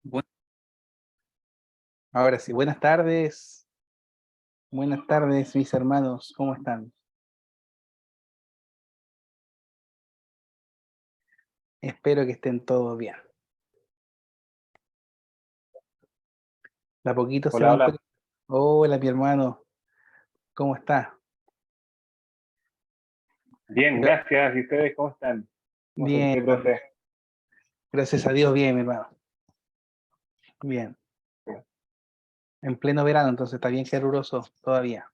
Bu- Ahora sí, buenas tardes. Buenas tardes, mis hermanos. ¿Cómo están? Espero que estén todos bien. De a poquito se Hola, van hola. conectando. Hola, mi hermano. ¿Cómo está? Bien, Gra- gracias. ¿Y ustedes cómo están? ¿Cómo se Bien, encuentra hermano. usted? Gracias a Dios, bien, mi hermano. Bien. En pleno verano, entonces está bien caluroso todavía.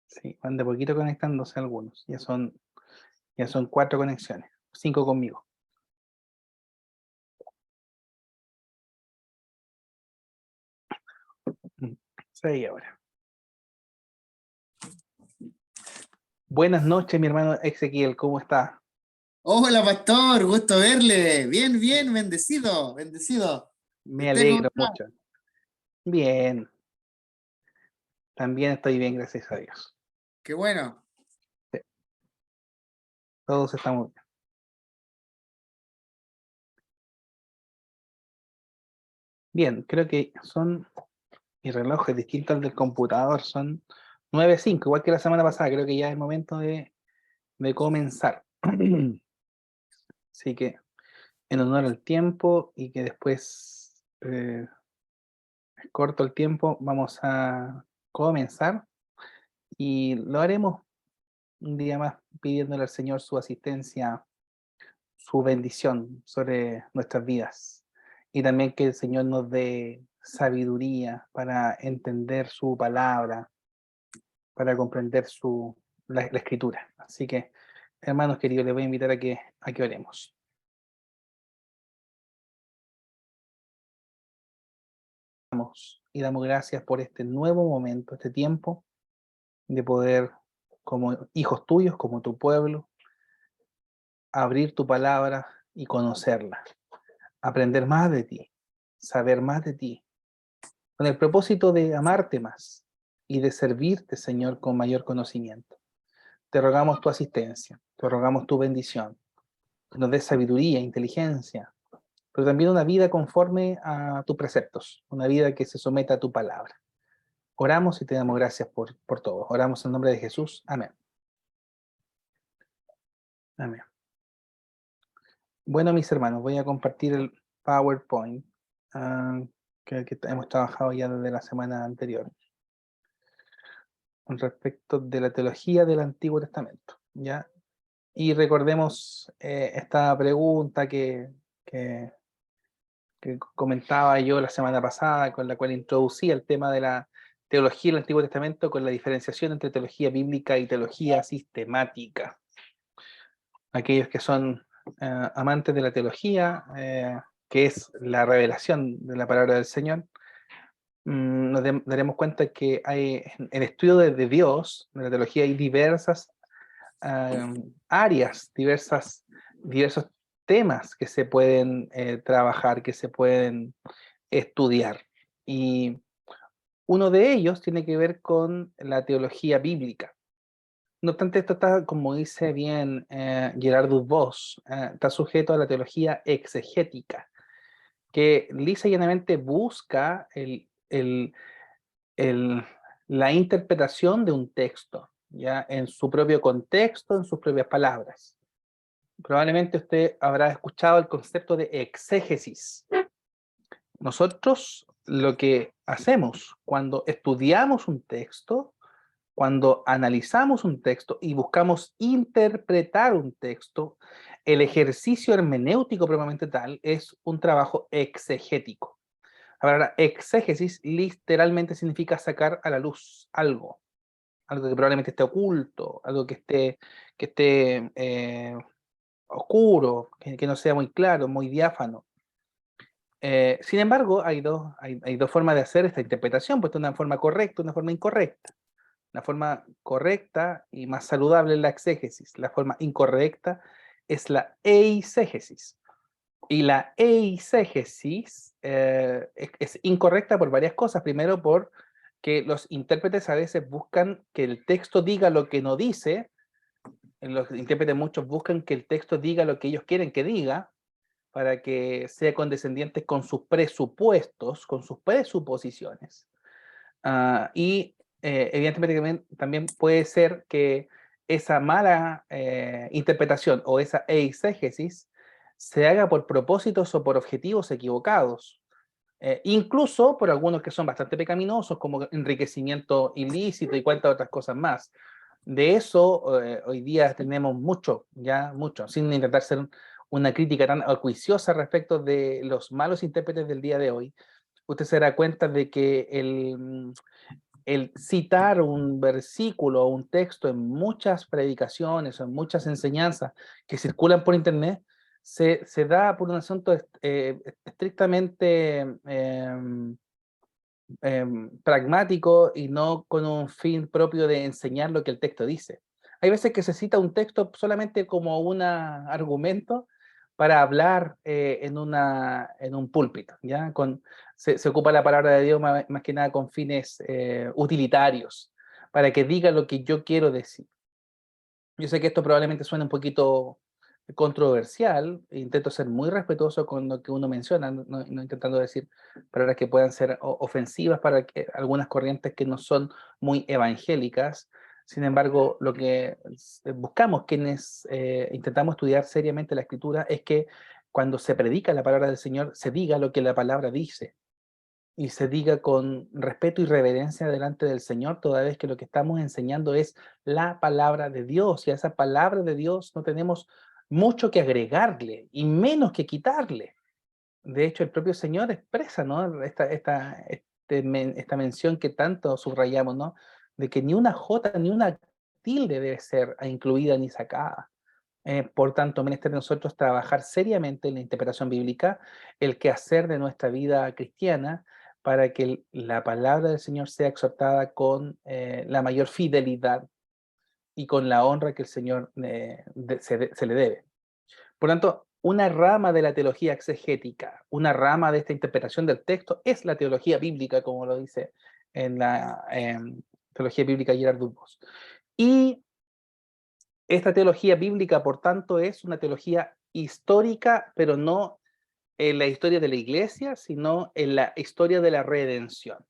Sí, van de poquito conectándose algunos. Ya son 4 conexiones. 5 conmigo. Mm, 6 ahora. Buenas noches, mi hermano Ezequiel. ¿Cómo está? Hola, pastor, gusto verle. Bien, bien, bendecido, bendecido. ¿Y Me usted cómo alegro está? mucho. Bien. También estoy bien, gracias a Dios. Qué bueno. Sí, todos estamos bien. Bien, creo que mi reloj es distinto al del computador, son 9:05, igual que la semana pasada, creo que ya es momento de comenzar. Así que en honor al tiempo y que después corto el tiempo, vamos a comenzar y lo haremos un día más pidiéndole al Señor su asistencia, su bendición sobre nuestras vidas y también que el Señor nos dé sabiduría para entender su palabra, para comprender la escritura. Así que, hermanos queridos, les voy a invitar a que oremos. Y damos gracias por este nuevo momento, este tiempo de poder, como hijos tuyos, como tu pueblo, abrir tu palabra y conocerla, aprender más de ti, saber más de ti, con el propósito de amarte más y de servirte, Señor, con mayor conocimiento. Te rogamos tu asistencia, te rogamos tu bendición, que nos des sabiduría, inteligencia, pero también una vida conforme a tus preceptos, una vida que se someta a tu palabra. Oramos y te damos gracias por todo. Oramos en nombre de Jesús. Amén. Amén. Bueno, mis hermanos, voy a compartir el PowerPoint ah, que hemos trabajado ya desde la semana anterior con respecto de la teología del Antiguo Testamento, ¿ya? Y recordemos esta pregunta que comentaba yo la semana pasada, con la cual introducía el tema de la teología del Antiguo Testamento con la diferenciación entre teología bíblica y teología sistemática. Aquellos que son amantes de la teología, que es la revelación de la palabra del Señor, daremos cuenta que hay, en el estudio de Dios, de la teología, hay diversas áreas, diversos temas que se pueden trabajar, que se pueden estudiar. Y uno de ellos tiene que ver con la teología bíblica. No obstante, esto está, como dice bien Gerardus Voss, está sujeto a la teología exegética, que lisa y llanamente busca el- la interpretación de un texto, ya en su propio contexto, en sus propias palabras. Probablemente usted habrá escuchado el concepto de exégesis. Nosotros lo que hacemos cuando estudiamos un texto, cuando analizamos un texto y buscamos interpretar un texto, el ejercicio hermenéutico propiamente tal es un trabajo exegético. La palabra exégesis literalmente significa sacar a la luz algo que probablemente esté oculto, algo que esté oscuro, que no sea muy claro, muy diáfano. Sin embargo, hay dos formas de hacer esta interpretación, pues una forma correcta y una forma incorrecta. La forma correcta y más saludable es la exégesis. La forma incorrecta es la eisegesis. Y la eisegesis es incorrecta por varias cosas. Primero, porque los intérpretes a veces buscan que el texto diga lo que no dice. Los intérpretes muchos buscan que el texto diga lo que ellos quieren que diga. para que sea condescendiente con sus presupuestos, con sus presuposiciones. Evidentemente también puede ser que esa mala interpretación o esa eisegesis se haga por propósitos o por objetivos equivocados. Incluso por algunos que son bastante pecaminosos, como enriquecimiento ilícito y cuantas otras cosas más. De eso hoy día tenemos mucho, ya mucho, sin intentar ser una crítica tan acuiciosa respecto de los malos intérpretes del día de hoy. Usted se dará cuenta de que el citar un versículo o un texto en muchas predicaciones o en muchas enseñanzas que circulan por internet se da por un asunto estrictamente pragmático y no con un fin propio de enseñar lo que el texto dice. Hay veces que se cita un texto solamente como un argumento para hablar en un púlpito, ¿ya? Se ocupa la palabra de Dios más que nada con fines utilitarios, para que diga lo que yo quiero decir. Yo sé que esto probablemente suena un poquito controversial, intento ser muy respetuoso con lo que uno menciona, no intentando decir palabras que puedan ser ofensivas para algunas corrientes que no son muy evangélicas. Sin embargo, lo que buscamos quienes intentamos estudiar seriamente la Escritura es que cuando se predica la palabra del Señor, se diga lo que la palabra dice y se diga con respeto y reverencia delante del Señor, toda vez que lo que estamos enseñando es la palabra de Dios, y a esa palabra de Dios no tenemos mucho que agregarle y menos que quitarle. De hecho, el propio Señor expresa, ¿no? Esta mención que tanto subrayamos, ¿no? De que ni una jota ni una tilde debe ser incluida ni sacada. Por tanto, menester de nosotros trabajar seriamente en la interpretación bíblica, el quehacer de nuestra vida cristiana, para que la palabra del Señor sea exhortada con la mayor fidelidad y con la honra que el Señor se le debe. Por tanto, una rama de la teología exegética, una rama de esta interpretación del texto es la teología bíblica, como lo dice en la teología bíblica Gerard Dubos. Y esta teología bíblica, por tanto, es una teología histórica, pero no en la historia de la iglesia, sino en la historia de la redención.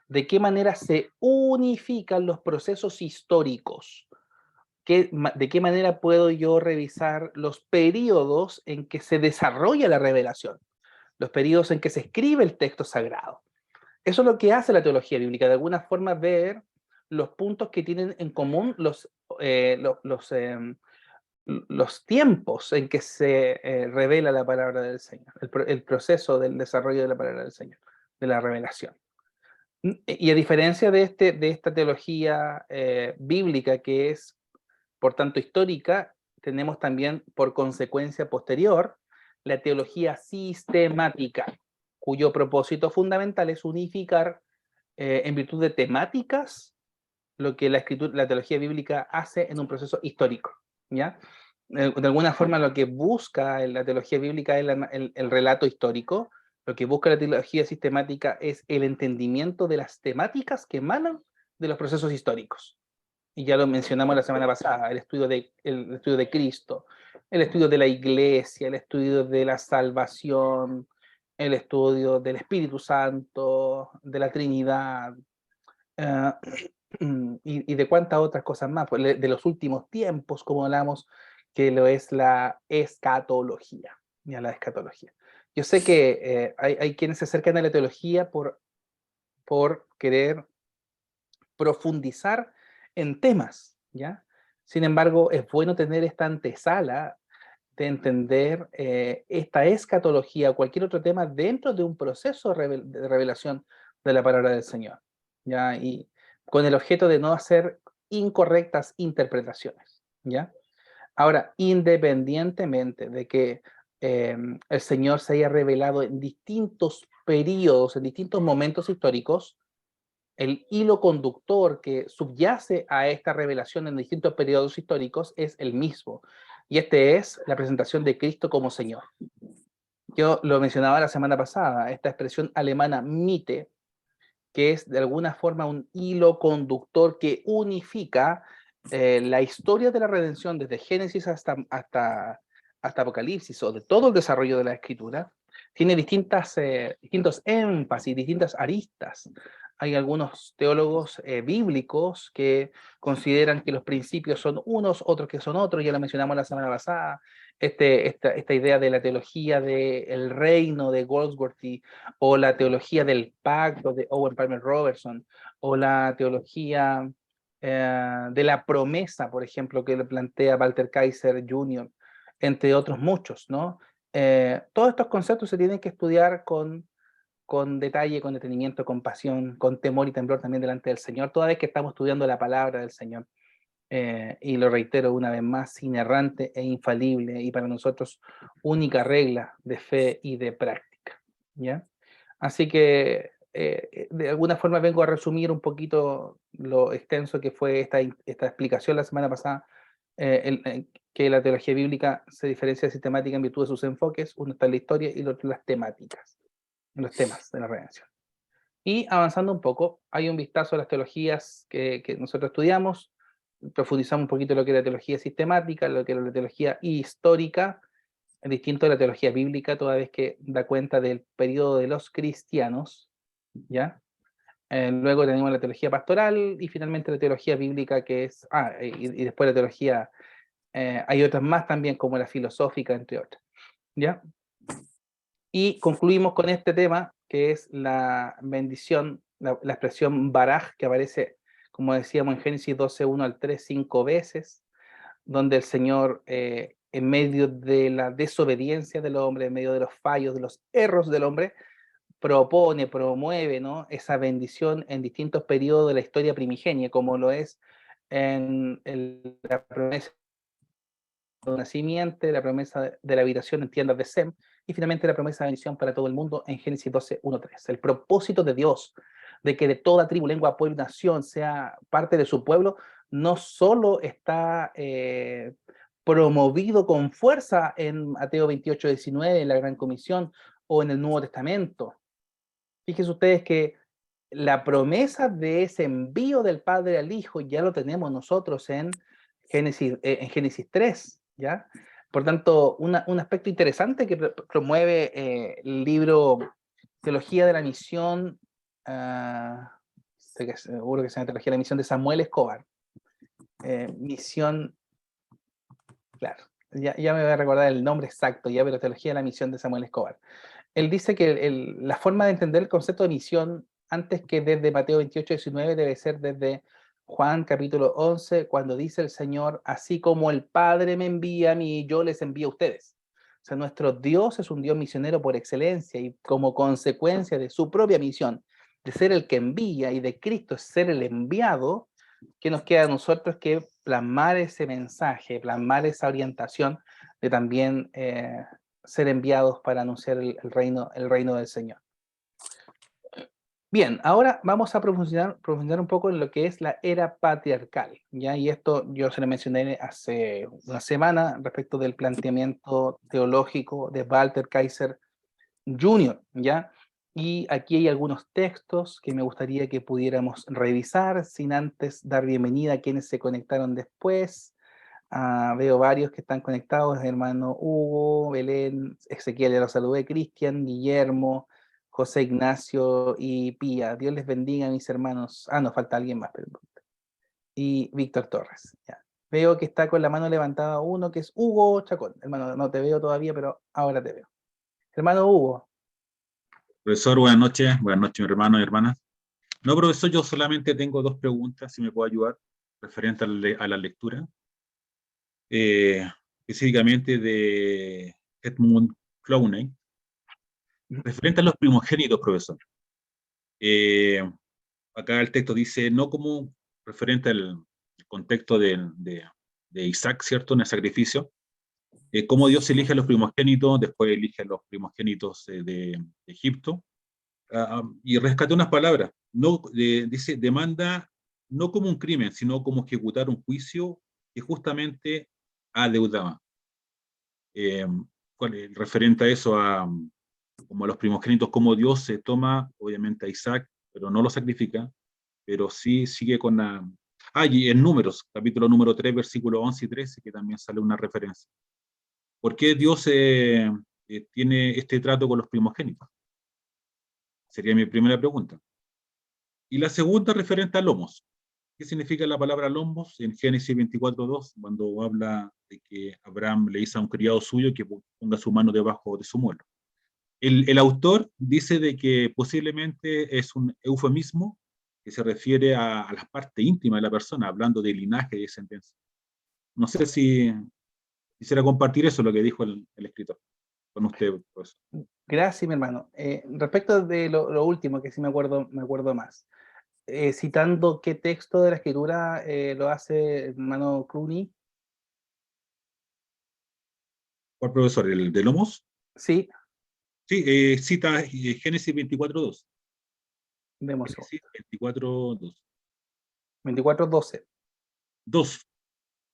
¿De qué manera se unifican los procesos históricos? ¿De qué manera puedo yo revisar los periodos en que se desarrolla la revelación? Los periodos en que se escribe el texto sagrado. Eso es lo que hace la teología bíblica, de alguna forma ver los puntos que tienen en común los tiempos en que se revela la palabra del Señor, el proceso del desarrollo de la palabra del Señor, de la revelación. Y a diferencia de esta teología bíblica que es, por tanto, histórica, tenemos también, por consecuencia posterior, la teología sistemática, cuyo propósito fundamental es unificar en virtud de temáticas lo que la teología bíblica hace en un proceso histórico, ¿ya? De alguna forma lo que busca la teología bíblica es el relato histórico, lo que busca la teología sistemática es el entendimiento de las temáticas que emanan de los procesos históricos. Y ya lo mencionamos la semana pasada, el estudio de Cristo, el estudio de la iglesia, el estudio de la salvación, el estudio del Espíritu Santo, de la Trinidad, uh, y de cuántas otras cosas más, pues, de los últimos tiempos, como hablamos, que lo es la escatología, ya la escatología. Yo sé que hay quienes se acercan a la teología por querer profundizar en temas, ¿ya? Sin embargo, es bueno tener esta antesala de entender esta escatología o cualquier otro tema dentro de un proceso de revelación de la palabra del Señor, ¿ya? Y con el objeto de no hacer incorrectas interpretaciones, ¿ya? Ahora, independientemente de que el Señor se haya revelado en distintos periodos, en distintos momentos históricos, el hilo conductor que subyace a esta revelación en distintos periodos históricos es el mismo, y este es la presentación de Cristo como Señor. Yo lo mencionaba la semana pasada, esta expresión alemana Mitte, que es de alguna forma un hilo conductor que unifica la historia de la redención desde Génesis hasta hasta Apocalipsis, o de todo el desarrollo de la Escritura, tiene distintos énfasis, distintas aristas. Hay algunos teólogos bíblicos que consideran que los principios son unos, otros que son otros, ya lo mencionamos la semana pasada, esta idea de la teología del reino de Goldsworthy, o la teología del pacto de Owen Palmer Robertson, o la teología de la promesa, por ejemplo, que le plantea Walter Kaiser Jr., entre otros muchos, ¿no? Todos estos conceptos se tienen que estudiar con detalle, con detenimiento, con pasión, con temor y temblor también delante del Señor, toda vez que estamos estudiando la palabra del Señor. Y lo reitero una vez más, inerrante e infalible, y para nosotros única regla de fe y de práctica, ¿ya? Así que de alguna forma vengo a resumir un poquito lo extenso que fue esta explicación la semana pasada, que la teología bíblica se diferencia de sistemática en virtud de sus enfoques. Uno está en la historia y el otro en las temáticas, en los temas de la redención. Y avanzando un poco, hay un vistazo a las teologías que nosotros estudiamos, profundizamos un poquito en lo que es la teología sistemática, lo que es la teología histórica, distinto de la teología bíblica, toda vez que da cuenta del periodo de los cristianos, ¿ya? Luego tenemos la teología pastoral y finalmente la teología bíblica, que es, y después la teología, hay otras más también, como la filosófica, entre otras, ¿ya? Y concluimos con este tema, que es la bendición, la expresión baraj, que aparece, como decíamos, en Génesis 12, 1 al 3, 5 veces, donde el Señor, en medio de la desobediencia del hombre, en medio de los fallos, de los errores del hombre, propone, promueve, ¿no?, esa bendición en distintos periodos de la historia primigenia, como lo es en la promesa de una simiente, la promesa de la habitación en tiendas de Sem, y finalmente la promesa de bendición para todo el mundo en Génesis 12, 1, 3. El propósito de Dios de que de toda tribu, lengua, pueblo y nación sea parte de su pueblo, no solo está promovido con fuerza en Mateo 28, 19, en la Gran Comisión, o en el Nuevo Testamento. Fíjense ustedes que la promesa de ese envío del Padre al Hijo ya lo tenemos nosotros en Génesis 3, ¿ya? Por tanto, un aspecto interesante que promueve el libro Teología de la Misión, seguro que se llama Teología de la Misión, de Samuel Escobar. Misión, claro, ya me voy a recordar el nombre exacto, ya, pero Teología de la Misión de Samuel Escobar. Él dice que la forma de entender el concepto de misión, antes que desde Mateo 28, 19, debe ser desde Juan capítulo 11, cuando dice el Señor: así como el Padre me envía a mí, yo les envío a ustedes. O sea, nuestro Dios es un Dios misionero por excelencia, y como consecuencia de su propia misión, de ser el que envía, y de Cristo ser el enviado, ¿qué nos queda a nosotros? Que plasmar ese mensaje, plasmar esa orientación de también ser enviados para anunciar el reino del Señor. Bien, ahora vamos a profundizar un poco en lo que es la era patriarcal, ¿ya? Y esto yo se lo mencioné hace una semana respecto del planteamiento teológico de Walter Kaiser Jr., ¿ya? Y aquí hay algunos textos que me gustaría que pudiéramos revisar, sin antes dar bienvenida a quienes se conectaron después. Veo varios que están conectados: hermano Hugo, Belén, Ezequiel, ya lo saludé, Cristian, Guillermo, José Ignacio y Pía. Dios les bendiga, mis hermanos. Nos falta alguien más, perdón. Y Víctor Torres. Ya. Veo que está con la mano levantada uno, que es Hugo Chacón. Hermano, no te veo todavía, pero ahora te veo. Hermano Hugo. Profesor, buenas noches, mi hermano y hermanas. No, profesor, yo solamente tengo dos preguntas, si me puede ayudar, referente a la lectura. Específicamente de Edmund Clowney, referente a los primogénitos, profesor. Acá el texto dice, no como referente al contexto de Isaac, ¿cierto?, en el sacrificio, cómo Dios elige a los primogénitos, después elige a los primogénitos de Egipto, y rescaté unas palabras. No, dice, demanda no como un crimen, sino como ejecutar un juicio que justamente adeudaba. Referente a eso, como a los primogénitos, como Dios se toma, obviamente, a Isaac, pero no lo sacrifica, pero sí sigue con la... y en Números, capítulo número 3, versículo 11 y 13, que también sale una referencia. ¿Por qué Dios tiene este trato con los primogénitos? Sería mi primera pregunta. Y la segunda referente a lomos. ¿Qué significa la palabra lomos en Génesis 24:2, cuando habla de que Abraham le dice a un criado suyo que ponga su mano debajo de su muelo? El autor dice de que posiblemente es un eufemismo que se refiere a la parte íntima de la persona, hablando de linaje y descendencia. No sé si quisiera compartir eso, lo que dijo el escritor, con usted, pues. Gracias, mi hermano. Respecto de lo último, que sí me acuerdo más. Citando qué texto de la escritura lo hace el hermano Clooney. ¿Cuál profesor? ¿El de Lomos? Sí, Sí, cita Génesis 24:2. démoslo. Génesis 24:2. 24:12. 2.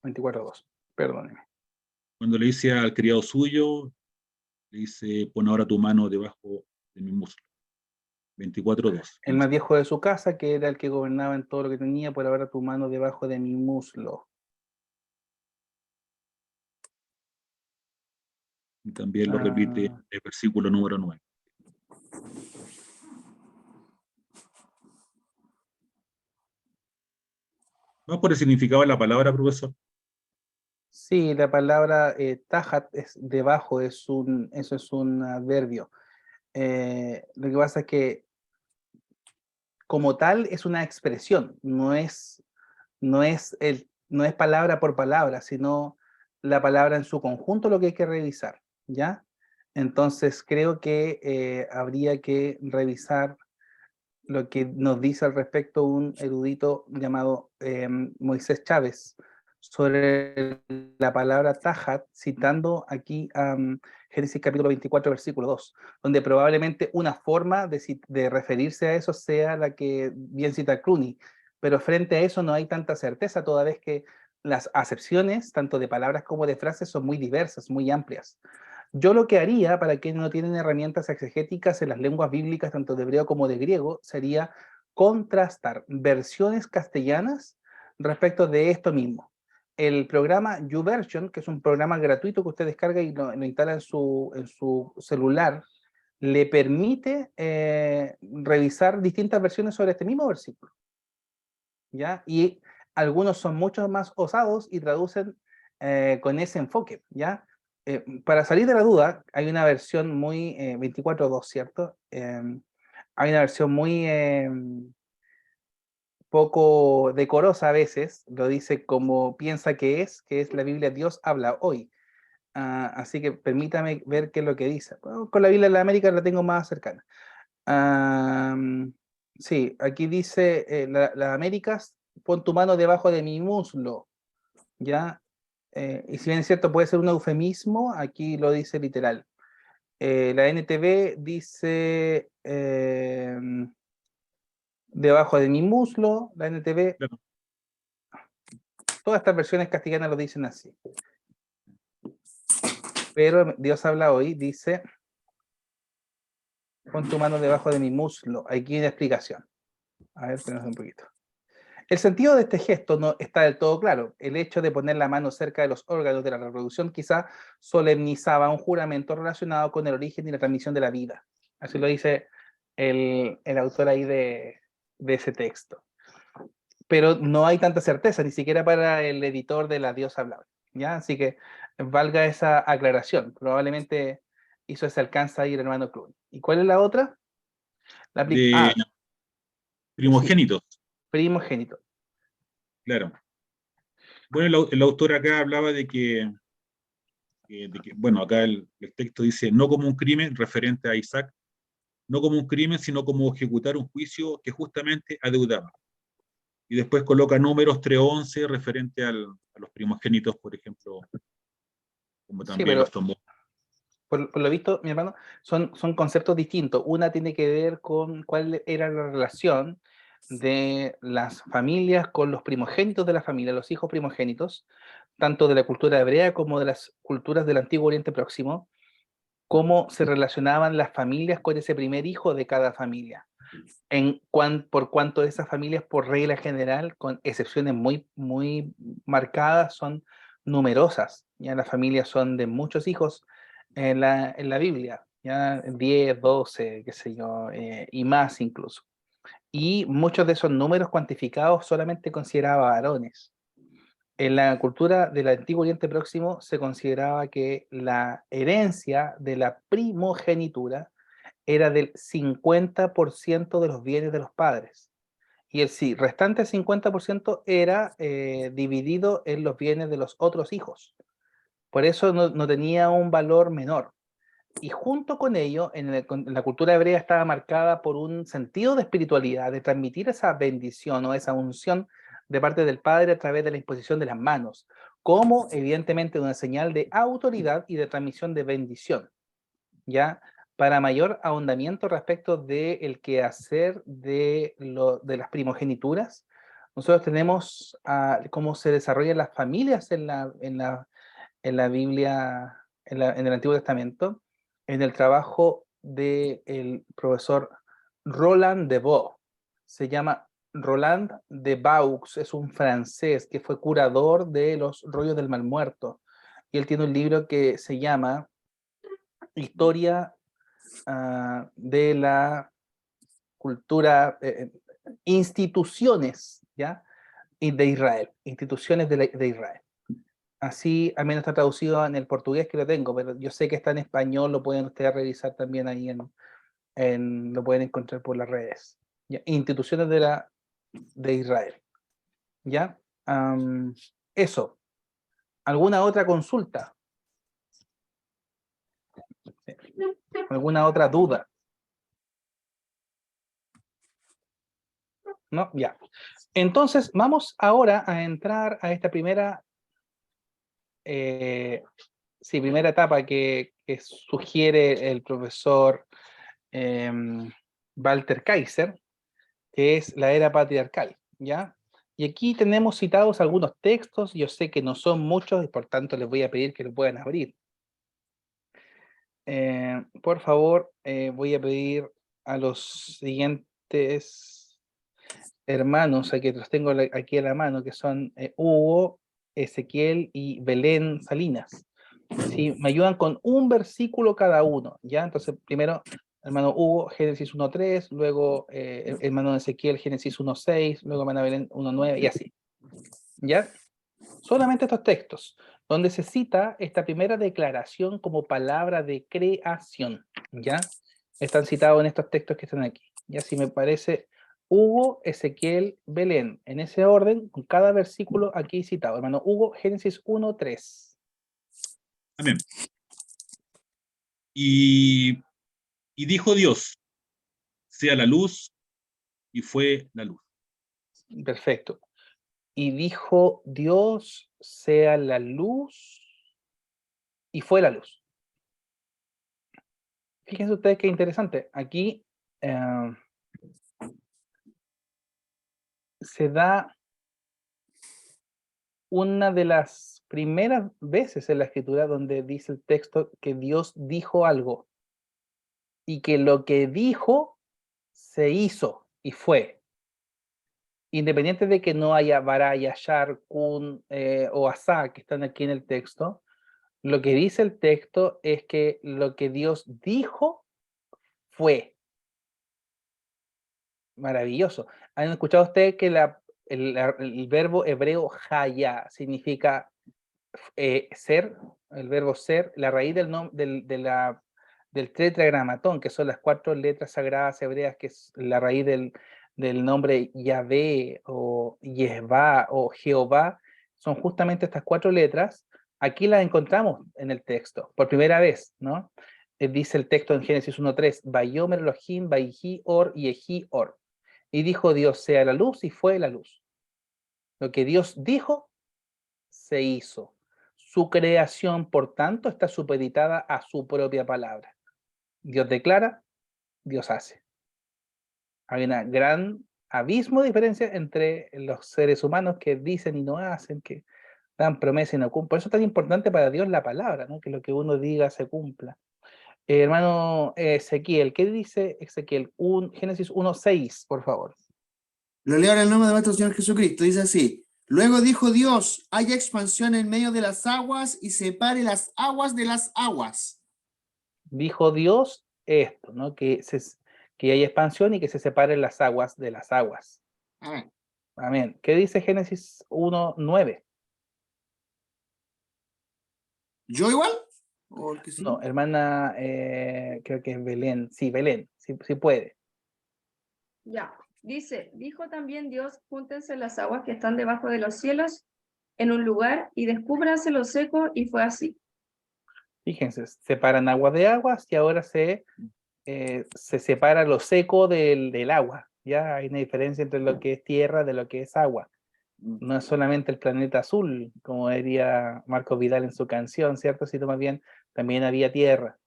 24:2. Perdóneme. Cuando le dice al criado suyo, le dice, pon ahora tu mano debajo de mi muslo. 24:2. El más viejo de su casa, que era el que gobernaba en todo lo que tenía, por ahora tu mano debajo de mi muslo. Y también lo repite Ah, el versículo número 9. Vamos por el significado de la palabra, profesor. sí, la palabra tajat es debajo, eso es un adverbio. Lo que pasa es que como tal es una expresión, no es palabra por palabra, sino la palabra en su conjunto lo que hay que revisar, ¿ya? Entonces creo que habría que revisar lo que nos dice al respecto un erudito llamado Moisés Chávez sobre la palabra tajat, citando aquí Génesis capítulo 24, versículo 2, donde probablemente una forma de referirse a eso sea la que bien cita Clooney, pero frente a eso no hay tanta certeza, toda vez que las acepciones, tanto de palabras como de frases, son muy diversas, muy amplias. Yo lo que haría, para quienes no tienen herramientas exegéticas en las lenguas bíblicas, tanto de hebreo como de griego, sería contrastar versiones castellanas respecto de esto mismo. El programa YouVersion, que es un programa gratuito que usted descarga y lo instala en su celular, le permite revisar distintas versiones sobre este mismo versículo, ¿ya? Y algunos son mucho más osados y traducen con ese enfoque, ¿ya? Para salir de la duda, hay una versión muy 24:2, ¿cierto? Hay una versión muy poco decorosa a veces, lo dice como piensa que es la Biblia Dios habla hoy. Así que permítame ver qué es lo que dice. Bueno, con la Biblia de la América la tengo más cercana. Ah, sí, aquí dice las Américas, pon tu mano debajo de mi muslo, ¿ya? Y si bien es cierto, puede ser un eufemismo, aquí lo dice literal. La NTV dice debajo de mi muslo, la NTV, Claro. todas estas versiones castellanas lo dicen así. Pero Dios habla hoy, dice, pon tu mano debajo de mi muslo. Aquí hay una explicación. A ver, tenemos un poquito. El sentido de este gesto no está del todo claro. El hecho de poner la mano cerca de los órganos de la reproducción quizá solemnizaba un juramento relacionado con el origen y la transmisión de la vida. Así lo dice el autor ahí de ese texto. Pero no hay tanta certeza, ni siquiera para el editor de La Diosa Hablable, ¿ya? Así que valga esa aclaración. Probablemente hizo ese alcance ahí el hermano Clun. ¿Y cuál es la otra? De Sí, primogénitos, primogénito. claro. Bueno, el autor acá hablaba bueno, acá el texto dice, no como un crimen referente a Isaac, no como un crimen, sino como ejecutar un juicio que justamente adeudaba. Y después coloca números 3:11 referente a los primogénitos, por ejemplo, como Sí, también los pero tomó. por lo visto, mi hermano, son conceptos distintos. Una tiene que ver con cuál era la relación de las familias con los primogénitos de la familia, los hijos primogénitos, tanto de la cultura hebrea como de las culturas del Antiguo Oriente Próximo, cómo se relacionaban las familias con ese primer hijo de cada familia. Por cuanto esas familias, por regla general, con excepciones muy, muy marcadas, son numerosas, ya las familias son de muchos hijos en la Biblia, ya 10, 12, qué sé yo, y más incluso. Y muchos de esos números cuantificados solamente consideraba varones. En la cultura del Antiguo Oriente Próximo se consideraba que la herencia de la primogenitura era del 50% de los bienes de los padres. Y el sí, restante 50% era dividido en los bienes de los otros hijos. Por eso no tenía un valor menor. Y junto con ello, en la cultura hebrea estaba marcada por un sentido de espiritualidad, de transmitir esa bendición o esa unción de parte del Padre a través de la imposición de las manos, como evidentemente una señal de autoridad y de transmisión de bendición, ¿ya? Para mayor ahondamiento respecto del quehacer de las primogenituras, nosotros tenemos cómo se desarrollan las familias en la Biblia, en el Antiguo Testamento, en el trabajo del profesor Roland de Vaux. Se llama Roland de Vaux, es un francés que fue curador de los rollos del Mal Muerto. Y él tiene un libro que se llama Historia de la cultura, instituciones, ¿ya? Y de Israel, instituciones de Israel. Así, al menos está traducido en el portugués que lo tengo, pero yo sé que está en español, lo pueden ustedes revisar también ahí lo pueden encontrar por las redes. ¿Ya? Instituciones de Israel. ¿Ya? Eso. ¿Alguna otra consulta? ¿Alguna otra duda? ¿No? Ya. Entonces, vamos ahora a entrar a esta primera primera etapa que sugiere el profesor Walter Kaiser, que es la era patriarcal, ¿ya? Y aquí tenemos citados algunos textos, yo sé que no son muchos y por tanto les voy a pedir que lo puedan abrir. Por favor, voy a pedir a los siguientes hermanos, que los tengo aquí a la mano, que son Hugo, Ezequiel y Belén Salinas. ¿Sí? Me ayudan con un versículo cada uno, ¿ya? Entonces, primero, hermano Hugo, Génesis 1.3, luego hermano Ezequiel, Génesis 1.6, luego hermana Belén 1.9, y así, ¿ya? Solamente estos textos, donde se cita esta primera declaración como palabra de creación, ¿ya? Están citados en estos textos que están aquí, ¿ya? Si me parece, Hugo, Ezequiel, Belén, en ese orden, con cada versículo aquí citado. Hermano Hugo, Génesis 1.3. Amén. Y dijo Dios, sea la luz, y fue la luz. Perfecto. Y dijo Dios, sea la luz, y fue la luz. Fíjense ustedes qué interesante. Aquí se da una de las primeras veces en la escritura donde dice el texto que Dios dijo algo y que lo que dijo se hizo y fue. Independiente de que no haya Bara, Yashar, Kun o Asa que están aquí en el texto, lo que dice el texto es que lo que Dios dijo fue. Maravilloso. ¿Han escuchado ustedes que el verbo hebreo haya significa ser? El verbo ser, la raíz del tetragramatón, que son las 4 letras sagradas hebreas, que es la raíz del nombre Yahvé o Yehvá o Jehová, son justamente estas 4 letras. Aquí las encontramos en el texto, por primera vez, ¿no? Dice el texto en Génesis 1.3, Vayomer Elohim, Vaihi Or, Yehi Or. Y dijo Dios, sea la luz, y fue la luz. Lo que Dios dijo, se hizo. Su creación, por tanto, está supeditada a su propia palabra. Dios declara, Dios hace. Hay una gran abismo de diferencia entre los seres humanos que dicen y no hacen, que dan promesa y no cumplen. Por eso es tan importante para Dios la palabra, ¿no? Que lo que uno diga se cumpla. Hermano Ezequiel, ¿qué dice Ezequiel? Génesis 1.6, por favor. Lo leo ahora en el nombre de nuestro Señor Jesucristo. Dice así: Luego dijo Dios, haya expansión en medio de las aguas y separe las aguas de las aguas. Dijo Dios esto, ¿no? Que haya expansión y que se separen las aguas de las aguas. Amén. Amén. ¿Qué dice Génesis 1:9? ¿Yo igual? ¿O el que sí? No, hermana, creo que es Belén. Sí, Belén, sí puede. Ya, dice, dijo también Dios, júntense las aguas que están debajo de los cielos en un lugar y descúbranse lo seco, y fue así. Fíjense, separan aguas de aguas y ahora se separa lo seco del agua. Ya hay una diferencia entre lo que es tierra de lo que es agua. No es solamente el planeta azul, como diría Marco Vidal en su canción, ¿cierto? Sino más bien también había tierra.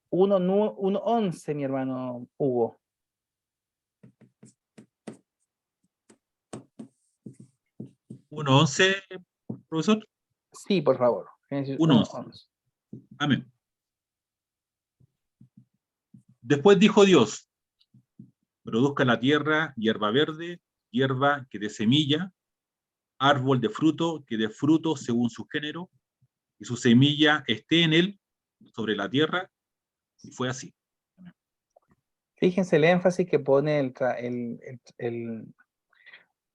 1:11, mi hermano Hugo. 1:11, profesor. Sí, por favor. Génesis 1:11. 1:11. Amén. Después dijo Dios, produzca la tierra hierba verde, hierba que dé semilla, árbol de fruto que dé fruto según su género, y su semilla esté en él, sobre la tierra, y fue así. Amén. Fíjense el énfasis que pone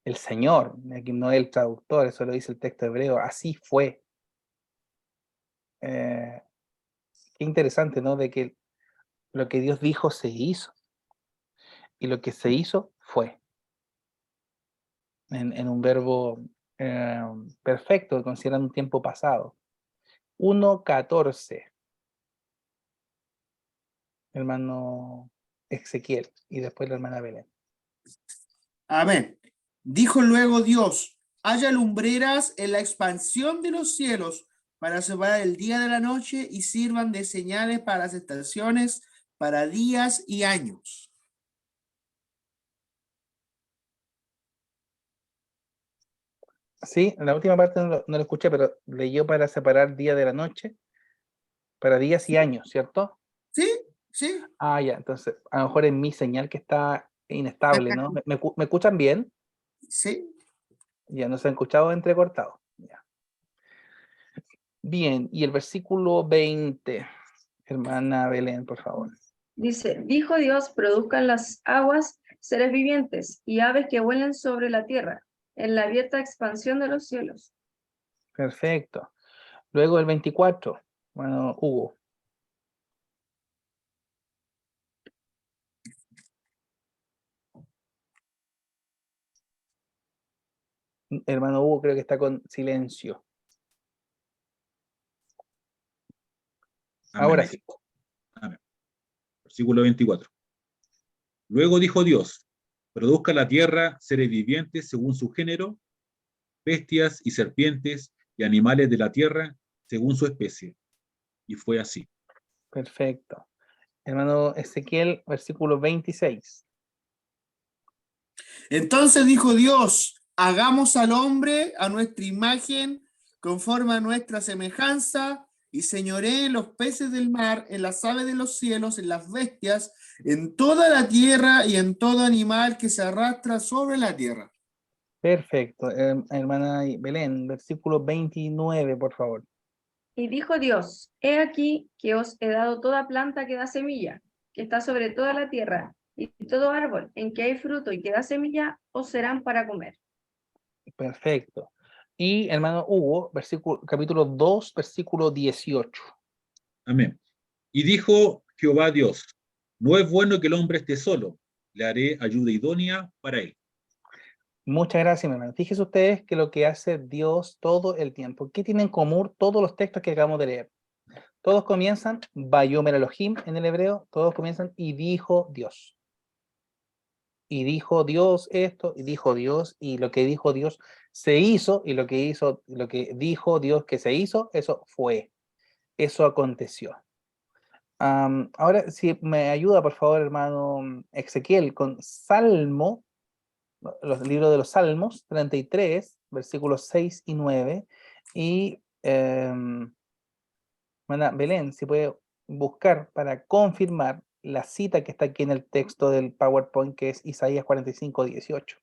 el Señor, aquí no el traductor, eso lo dice el texto hebreo, así fue. Qué interesante, ¿no? De que lo que Dios dijo se hizo, y lo que se hizo fue, en un verbo perfecto, considerando un tiempo pasado. 1:14, hermano Ezequiel, y después la hermana Belén. Amén. Dijo luego Dios, haya lumbreras en la expansión de los cielos para separar el día de la noche y sirvan de señales para las estaciones, para días y años. Sí, la última parte no lo escuché, pero leyó para separar día de la noche, para días y años, ¿cierto? ¿Sí? ¿Sí? Ah, ya, entonces, a lo mejor es mi señal que está inestable, ¿no? ¿Me escuchan bien? ¿Sí? Ya, nos han escuchado entrecortado. Ya. Bien, y el versículo 20, hermana Belén, por favor. Dice, dijo Dios, produzcan las aguas seres vivientes y aves que vuelen sobre la tierra, en la abierta expansión de los cielos. Perfecto. Luego el 24, bueno, Hugo. Hermano Hugo creo que está con silencio. Amén. Ahora sí. Amén. Versículo 24. Luego dijo Dios, produzca la tierra seres vivientes según su género, bestias y serpientes y animales de la tierra según su especie. Y fue así. Perfecto. Hermano Ezequiel, versículo 26. Entonces dijo Dios, hagamos al hombre a nuestra imagen, conforme a nuestra semejanza, y señoree en los peces del mar, en las aves de los cielos, en las bestias, en toda la tierra y en todo animal que se arrastra sobre la tierra. Perfecto. Hermana Belén, versículo 29, por favor. Y dijo Dios, he aquí que os he dado toda planta que da semilla, que está sobre toda la tierra, y todo árbol en que hay fruto y que da semilla, os serán para comer. Perfecto. Y hermano Hugo, capítulo 2, versículo 18. Amén. Y dijo Jehová Dios, no es bueno que el hombre esté solo, le haré ayuda idónea para él. Muchas gracias, mi hermano. Fíjense ustedes que lo que hace Dios todo el tiempo. ¿Qué tienen en común todos los textos que acabamos de leer? Todos comienzan, Vayomer Elohim en el hebreo, todos comienzan, y dijo Dios. Y dijo Dios esto, y dijo Dios, y lo que dijo Dios se hizo, y lo que dijo Dios que se hizo, eso fue, eso aconteció. Ahora, si me ayuda, por favor, hermano Ezequiel, con Salmo, los libros de los Salmos, 33, versículos 6 y 9, y Belén, si puede buscar para confirmar la cita que está aquí en el texto del PowerPoint, que es Isaías 45:18.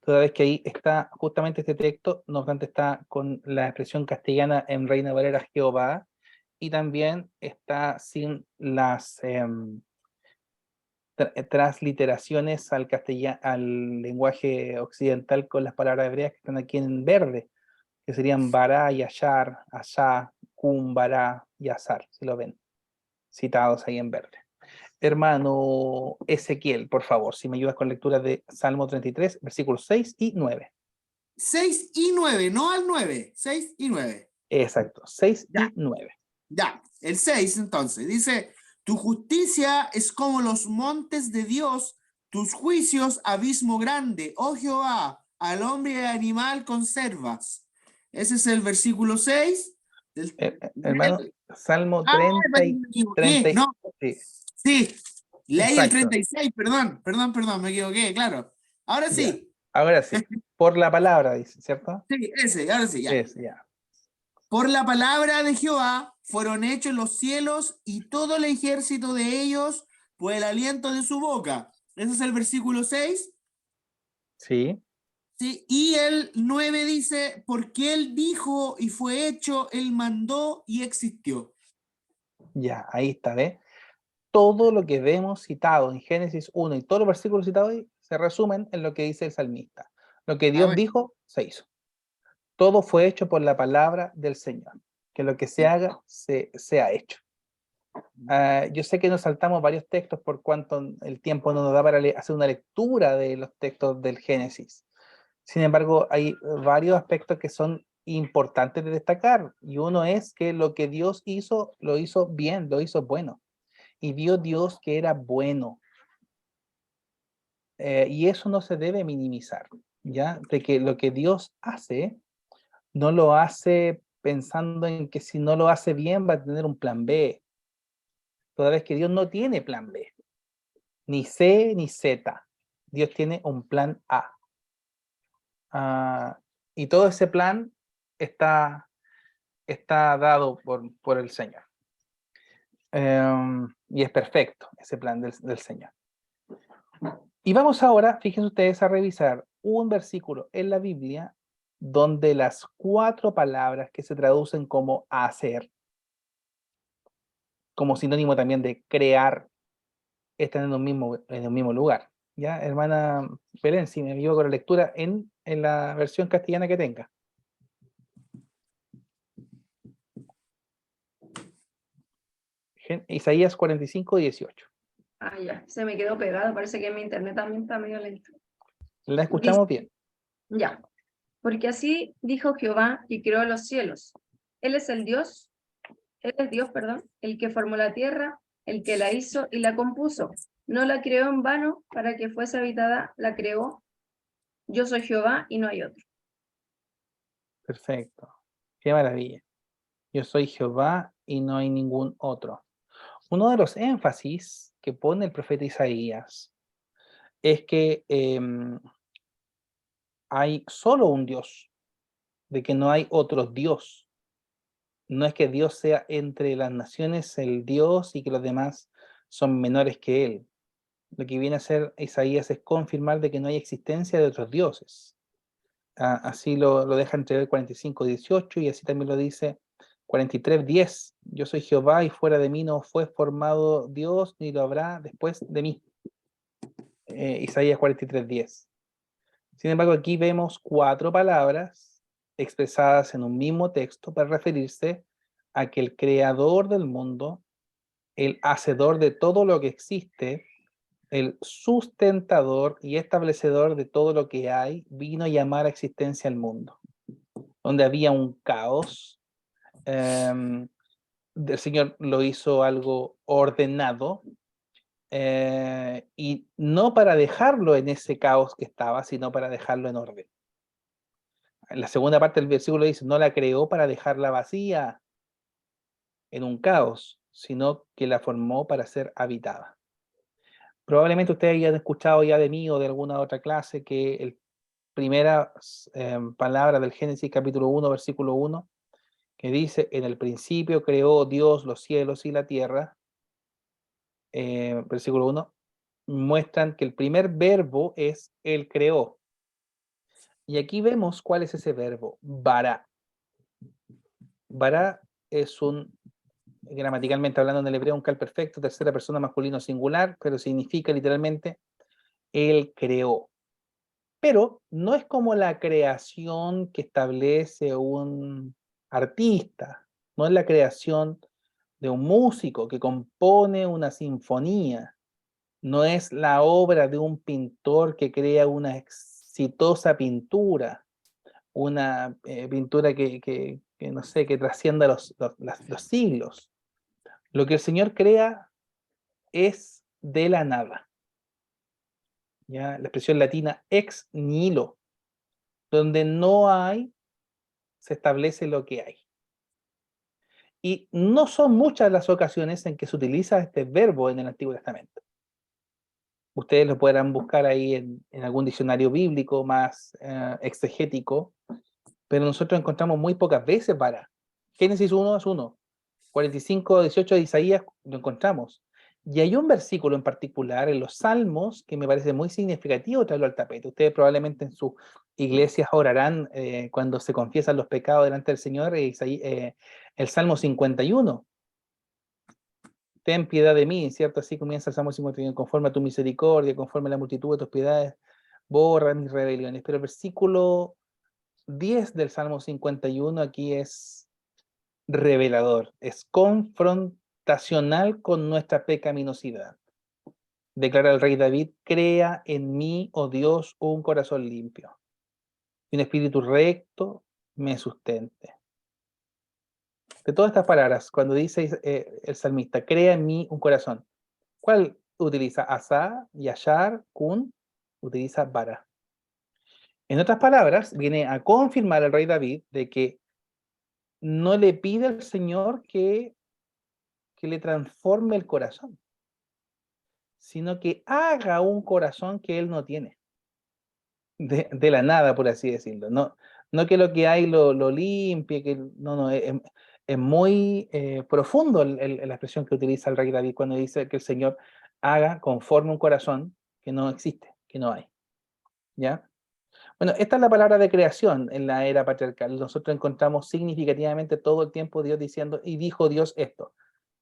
toda vez que ahí está justamente este texto, no obstante está con la expresión castellana en Reina Valera Jehová, y también está sin las transliteraciones al al lenguaje occidental con las palabras hebreas que están aquí en verde, que serían Bará y Ashar, Ashá, Kum, Bará y Azar, si lo ven, citados ahí en verde. Hermano Ezequiel, por favor, si me ayudas con lectura de Salmo 33, versículos 6 y 9. 6 y 9, no al 9, 6 y 9. Exacto, 6 Ya. y 9. Ya, el 6 entonces, dice, tu justicia es como los montes de Dios, tus juicios abismo grande, oh Jehová, al hombre y al animal conservas. Ese es el versículo 6. Hermano, Salmo Ah, 30 me y equivoqué, 30. no, Sí, sí, leí el exacto. 36, perdón, me equivoqué, claro. Ahora Ya. sí, Ahora sí, por la palabra, dice, ¿cierto? sí, ese, ahora sí, ya. Ya. Por la palabra de Jehová fueron hechos los cielos y todo el ejército de ellos por el aliento de su boca. Ese es el versículo 6. Sí, ¿Sí? Y el 9 dice, porque él dijo y fue hecho, él mandó y existió. ya, ahí está, ¿ves? Todo lo que vemos citado en Génesis 1 y todos los versículos citados ahí se resumen en lo que dice el salmista. Lo que Dios Amén. dijo, se hizo. Todo fue hecho por la palabra del Señor. Que lo que se haga, se ha hecho. Yo sé que nos saltamos varios textos por cuanto el tiempo no nos da para hacer una lectura de los textos del Génesis. Sin embargo, hay varios aspectos que son importantes de destacar. Y uno es que lo que Dios hizo, lo hizo bien, lo hizo bueno. Y vio Dios que era bueno. Y eso no se debe minimizar, ¿ya? De que lo que Dios hace, no lo hace pensando en que si no lo hace bien va a tener un plan B. Toda vez que Dios no tiene plan B, ni C ni Z. Dios tiene un plan A. Y todo ese plan está dado por el Señor. Y es perfecto ese plan del Señor. Y vamos ahora, fíjense ustedes, a revisar un versículo en la Biblia donde las 4 palabras que se traducen como hacer, como sinónimo también de crear, están en un mismo lugar. ¿Ya, hermana Belén, si me ayuda con la lectura en la versión castellana que tenga? Isaías 45, 18. Ah, ya, se me quedó pegado, parece que mi internet también está medio lento. ¿La Dice, escuchamos bien? ya, porque así dijo Jehová que creó los cielos. Él es Dios, perdón, el que formó la tierra, el que la hizo y la compuso. No la creó en vano para que fuese habitada, la creó. Yo soy Jehová y no hay otro. Perfecto. Qué maravilla. Yo soy Jehová y no hay ningún otro. Uno de los énfasis que pone el profeta Isaías es que hay solo un Dios, de que no hay otro Dios. No es que Dios sea entre las naciones el Dios y que los demás son menores que Él. Lo que viene a hacer Isaías es confirmar de que no hay existencia de otros dioses. Así lo deja entrever 45:18 y así también lo dice 43:10. Yo soy Jehová y fuera de mí no fue formado Dios ni lo habrá después de mí. Isaías 43:10. Sin embargo, aquí vemos 4 palabras expresadas en un mismo texto para referirse a que el creador del mundo, el hacedor de todo lo que existe, el sustentador y establecedor de todo lo que hay, vino a llamar a existencia al mundo. Donde había un caos, el Señor lo hizo algo ordenado, y no para dejarlo en ese caos que estaba, sino para dejarlo en orden. En la segunda parte del versículo dice, no la creó para dejarla vacía en un caos, sino que la formó para ser habitada. Probablemente ustedes hayan escuchado ya de mí o de alguna otra clase que el primera palabra del Génesis capítulo 1, versículo 1, que dice, en el principio creó Dios los cielos y la tierra, versículo 1, muestran que el primer verbo es Él creó. Y aquí vemos cuál es ese verbo, bara. Bara es gramaticalmente hablando en el hebreo, un perfecto, tercera persona masculino singular, pero significa literalmente Él creó. Pero no es como la creación que establece un artista, no es la creación de un músico que compone una sinfonía, no es la obra de un pintor que crea una exitosa pintura, una pintura que no sé, que trascienda los siglos. Lo que el Señor crea es de la nada. ¿Ya? La expresión latina ex nihilo, donde no hay, se establece lo que hay. Y no son muchas las ocasiones en que se utiliza este verbo en el Antiguo Testamento. Ustedes lo podrán buscar ahí en algún diccionario bíblico más exegético, pero nosotros encontramos muy pocas veces para. Génesis 1 es 1, 45, 18 de Isaías lo encontramos. Y hay un versículo en particular en los Salmos que me parece muy significativo traerlo al tapete. Ustedes probablemente en sus iglesias orarán cuando se confiesan los pecados delante del Señor, el Salmo 51. Ten piedad de mí, ¿cierto? Así comienza el Salmo 51, conforme a tu misericordia, conforme a la multitud de tus piedades, borra mis rebeliones. Pero el versículo 10 del Salmo 51 aquí es revelador, es confrontacional con nuestra pecaminosidad. Declara el rey David, crea en mí, oh Dios, un corazón limpio, y un espíritu recto me sustente. De todas estas palabras, cuando dice el salmista, crea en mí un corazón, ¿cuál utiliza? Asá, Yashar, Kun, utiliza Bara. En otras palabras, viene a confirmar al rey David de que no le pide al Señor que le transforme el corazón, sino que haga un corazón que él no tiene, de la nada, por así decirlo. No que lo que hay lo limpie, no, es muy profundo la expresión que utiliza el rey David cuando dice que el Señor haga conforme un corazón que no existe, que no hay. ¿Ya? Bueno, esta es la palabra de creación en la era patriarcal. Nosotros encontramos significativamente todo el tiempo Dios diciendo, y dijo Dios esto,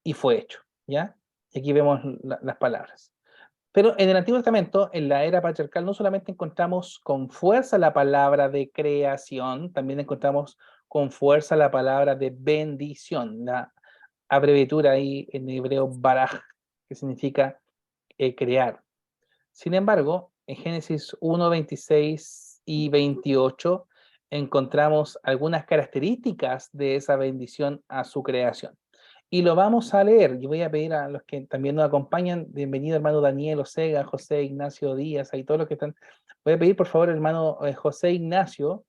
y fue hecho. ¿Ya? Y aquí vemos las palabras. Pero en el Antiguo Testamento, en la era patriarcal, no solamente encontramos con fuerza la palabra de creación, también encontramos con fuerza la palabra de bendición, la abreviatura ahí en hebreo baraj, que significa crear. Sin embargo, en Génesis 1, 26 y 28 encontramos algunas características de esa bendición a su creación. Y lo vamos a leer. Yo voy a pedir a los que también nos acompañan, bienvenido hermano Daniel Osega, José Ignacio Díaz, ahí todos los que están. Voy a pedir por favor hermano José Ignacio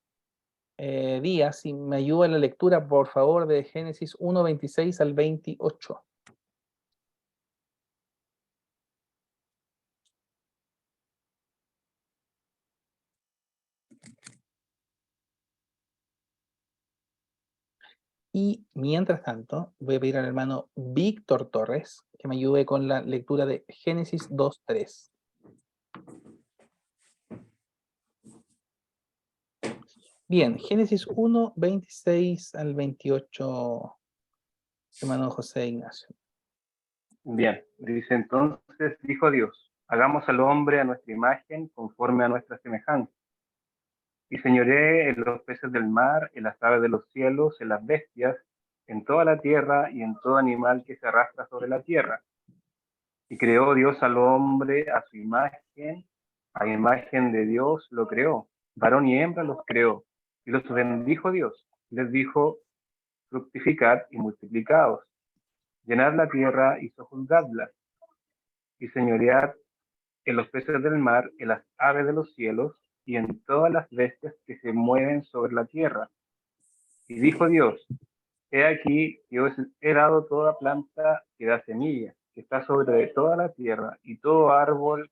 Díaz, si me ayuda en la lectura por favor de Génesis 1, 26 al 28. Y mientras tanto, voy a pedir al hermano Víctor Torres que me ayude con la lectura de Génesis 2:3. Bien, Génesis 1, 26 al 28, hermano José Ignacio. Bien, dice entonces, dijo Dios, hagamos al hombre a nuestra imagen, conforme a nuestra semejanza. Y señoree en los peces del mar, en las aves de los cielos, en las bestias, en toda la tierra y en todo animal que se arrastra sobre la tierra. Y creó Dios al hombre a su imagen, a imagen de Dios lo creó, varón y hembra los creó. Y los bendijo Dios, les dijo, fructificad y multiplicaos, llenad la tierra y sojuzgadla, y señoread en los peces del mar, en las aves de los cielos, y en todas las bestias que se mueven sobre la tierra. Y dijo Dios, he aquí que os he dado toda planta que da semilla, que está sobre toda la tierra, y todo árbol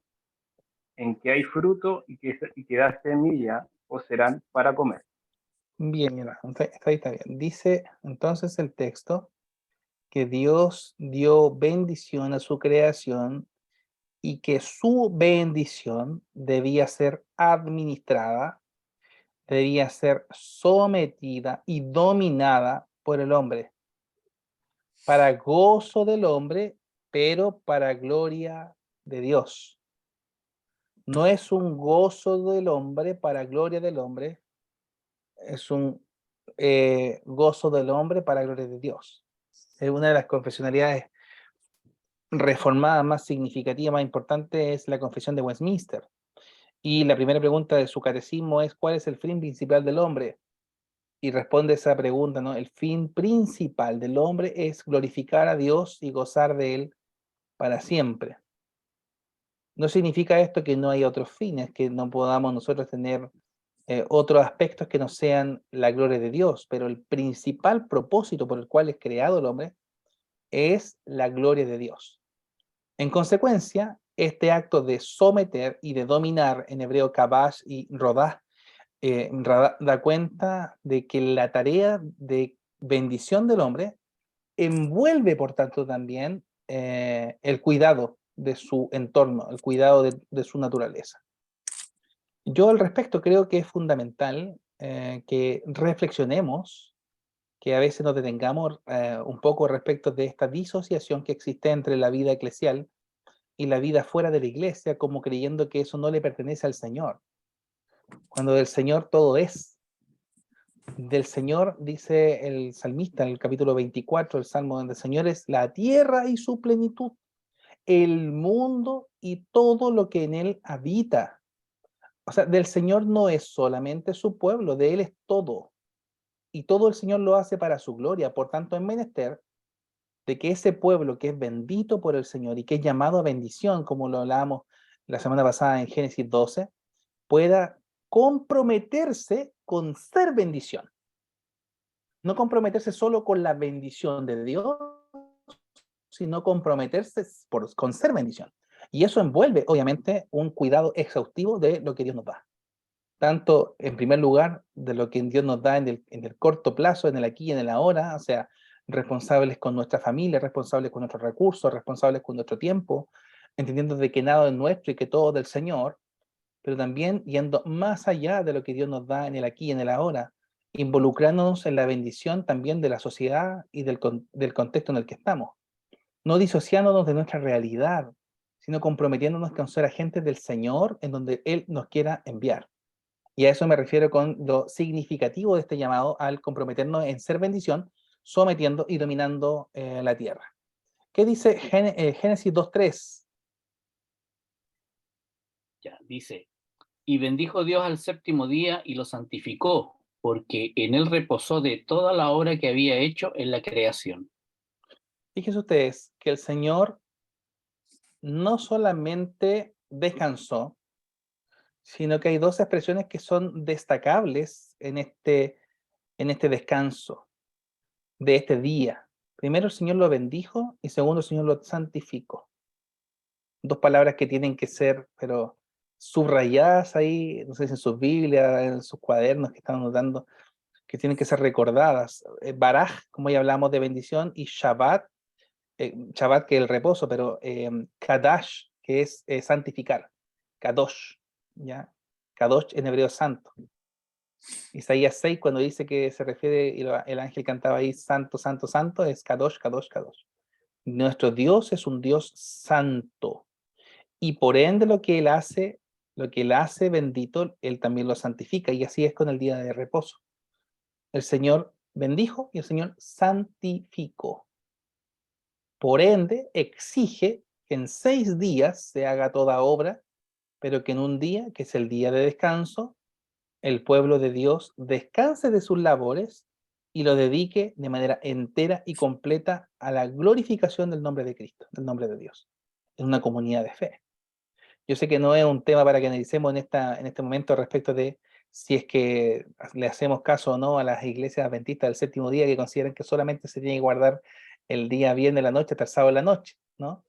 en que hay fruto y que da semilla, os serán para comer. Bien, mira, está bien. Dice entonces el texto que Dios dio bendición a su creación y que su bendición debía ser administrada debía ser sometida y dominada por el hombre, para gozo del hombre, pero para gloria de Dios. No es un gozo del hombre para gloria del hombre, es un gozo del hombre para gloria de Dios. Es una de las confesionalidades reformada más significativa, más importante, es la Confesión de Westminster. Y la primera pregunta de su catecismo es: ¿cuál es el fin principal del hombre? Y responde esa pregunta, ¿no? El fin principal del hombre es glorificar a Dios y gozar de Él para siempre. No significa esto que no hay otros fines, que no podamos nosotros tener otros aspectos que no sean la gloria de Dios, pero el principal propósito por el cual es creado el hombre es la gloria de Dios. En consecuencia, este acto de someter y de dominar, en hebreo kabash y rodá, da cuenta de que la tarea de bendición del hombre envuelve, por tanto, también el cuidado de su entorno, el cuidado de su naturaleza. Yo al respecto creo que es fundamental que reflexionemos, que a veces nos detengamos un poco respecto de esta disociación que existe entre la vida eclesial y la vida fuera de la iglesia, como creyendo que eso no le pertenece al Señor, cuando del Señor todo es. Del Señor, dice el salmista en el capítulo 24 del Salmo, donde el Señor es la tierra y su plenitud, el mundo y todo lo que en él habita. O sea, del Señor no es solamente su pueblo, de Él es todo. Y todo el Señor lo hace para su gloria. Por tanto, es menester de que ese pueblo que es bendito por el Señor y que es llamado a bendición, como lo hablábamos la semana pasada en Génesis 12, pueda comprometerse con ser bendición. No comprometerse solo con la bendición de Dios, sino comprometerse con ser bendición. Y eso envuelve, obviamente, un cuidado exhaustivo de lo que Dios nos da. Tanto, en primer lugar, de lo que Dios nos da en el corto plazo, en el aquí y en el ahora, o sea, responsables con nuestra familia, responsables con nuestros recursos, responsables con nuestro tiempo, entendiendo de que nada es nuestro y que todo es del Señor, pero también yendo más allá de lo que Dios nos da en el aquí y en el ahora, involucrándonos en la bendición también de la sociedad y del contexto en el que estamos, no disociándonos de nuestra realidad, sino comprometiéndonos con ser agentes del Señor en donde Él nos quiera enviar. Y a eso me refiero con lo significativo de este llamado al comprometernos en ser bendición, sometiendo y dominando la tierra. ¿Qué dice Génesis 2:3? Ya, dice, y bendijo Dios al séptimo día y lo santificó, porque en él reposó de toda la obra que había hecho en la creación. Fíjense ustedes que el Señor no solamente descansó, sino que hay dos expresiones que son destacables en este descanso de este día. Primero, el Señor lo bendijo y segundo, el Señor lo santificó. Dos palabras que tienen que ser, pero subrayadas ahí, no sé si en sus Biblias, en sus cuadernos que están anotando, que tienen que ser recordadas. Baraj, como ya hablamos de bendición, y Shabbat, Shabbat que es el reposo, pero Kadash, que es santificar. Kadosh, ¿ya? Kadosh en hebreo santo. Isaías 6, cuando dice que se refiere, y el ángel cantaba ahí, santo, santo, santo, es Kadosh, Kadosh, Kadosh. Nuestro Dios es un Dios santo. Y por ende lo que Él hace bendito, Él también lo santifica. Y así es con el día de reposo. El Señor bendijo y el Señor santificó. Por ende, exige que en 6 días se haga toda obra, pero que en un día, que es el día de descanso, el pueblo de Dios descanse de sus labores y lo dedique de manera entera y completa a la glorificación del nombre de Cristo, del nombre de Dios, en una comunidad de fe. Yo sé que no es un tema para que analicemos en este momento respecto de si es que le hacemos caso o no a las iglesias adventistas del séptimo día que consideran que solamente se tiene que guardar el día viernes de la noche hasta el sábado de la noche, ¿no?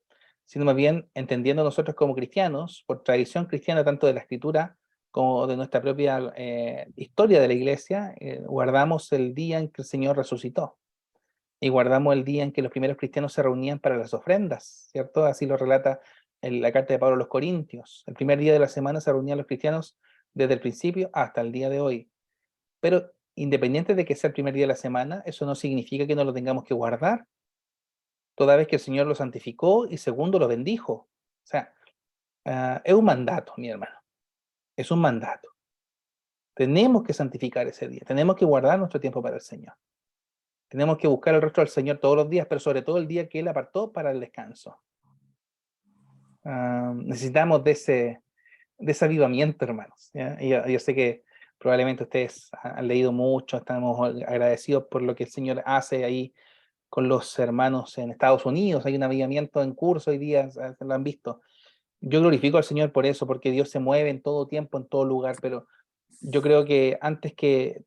Sino más bien entendiendo nosotros como cristianos, por tradición cristiana, tanto de la escritura como de nuestra propia historia de la iglesia, guardamos el día en que el Señor resucitó. Y guardamos el día en que los primeros cristianos se reunían para las ofrendas, ¿cierto? Así lo relata la carta de Pablo a los Corintios. El primer día de la semana se reunían los cristianos desde el principio hasta el día de hoy. Pero independiente de que sea el primer día de la semana, eso no significa que no lo tengamos que guardar, toda vez que el Señor lo santificó y segundo lo bendijo. O sea, es un mandato, mi hermano, es un mandato. Tenemos que santificar ese día, tenemos que guardar nuestro tiempo para el Señor. Tenemos que buscar el rostro del Señor todos los días, pero sobre todo el día que Él apartó para el descanso. Necesitamos de ese avivamiento, hermanos. ¿Ya? Yo sé que probablemente ustedes han leído mucho, estamos agradecidos por lo que el Señor hace ahí con los hermanos en Estados Unidos. Hay un avivamiento en curso hoy día, lo han visto. Yo glorifico al Señor por eso, porque Dios se mueve en todo tiempo, en todo lugar, pero yo creo que antes que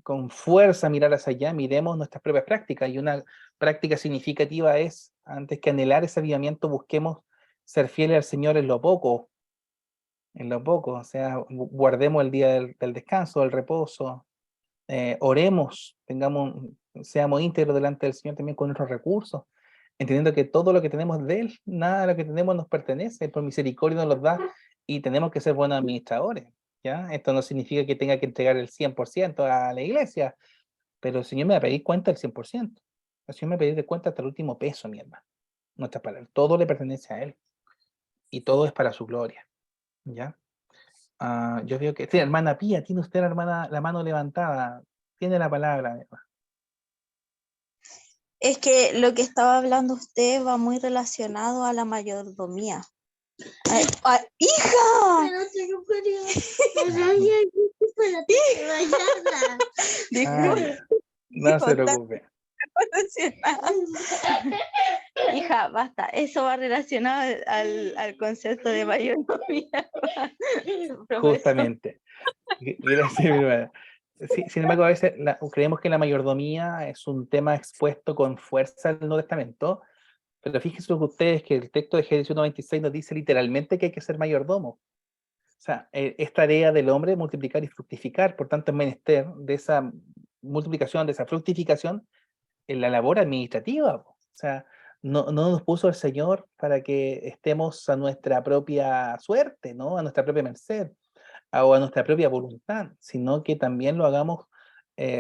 con fuerza mirar hacia allá, miremos nuestras propias prácticas, y una práctica significativa es, antes que anhelar ese avivamiento, busquemos ser fieles al Señor en lo poco, o sea, guardemos el día del descanso, del reposo, oremos, seamos íntegros delante del Señor también con nuestros recursos, entendiendo que todo lo que tenemos de Él, nada de lo que tenemos nos pertenece, por misericordia nos los da, y tenemos que ser buenos administradores, ¿ya? Esto no significa que tenga que entregar el 100% a la iglesia, pero el Señor me va a pedir cuenta el 100%. El Señor me va a pedir de cuenta hasta el último peso, mi hermano. Nuestra palabra, todo le pertenece a Él, y todo es para su gloria, ¿ya? Yo veo que, sí, hermana Pía, tiene usted la mano levantada, tiene la palabra, mi hermana. Es que lo que estaba hablando usted va muy relacionado a la mayordomía. ¡Hija! No se preocupe. Hija, basta. Eso va relacionado al concepto de mayordomía. Justamente. Gracias, mi hermana. Sí, sin embargo, a veces creemos que la mayordomía es un tema expuesto con fuerza en el Nuevo Testamento, pero fíjense ustedes que el texto de Génesis 1:26 nos dice literalmente que hay que ser mayordomo. O sea, es tarea del hombre multiplicar y fructificar, por tanto es menester de esa multiplicación, de esa fructificación en la labor administrativa. O sea, no nos puso el Señor para que estemos a nuestra propia suerte, ¿no? A nuestra propia merced, o a nuestra propia voluntad, sino que también lo hagamos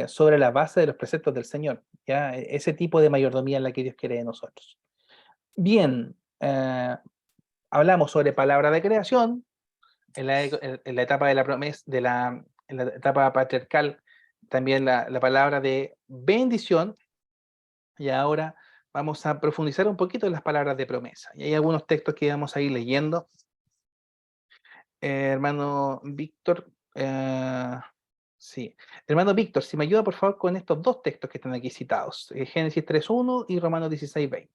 sobre la base de los preceptos del Señor, ¿ya? Ese tipo de mayordomía es la que Dios quiere de nosotros. Bien, hablamos sobre palabra de creación, en la etapa de la promesa, en la etapa patriarcal, también la palabra de bendición, y ahora vamos a profundizar un poquito en las palabras de promesa. Y hay algunos textos que vamos a ir leyendo. Hermano Víctor, sí. Hermano Víctor, si me ayuda por favor con estos dos textos que están aquí citados, Génesis 3:1 y Romanos 16:20.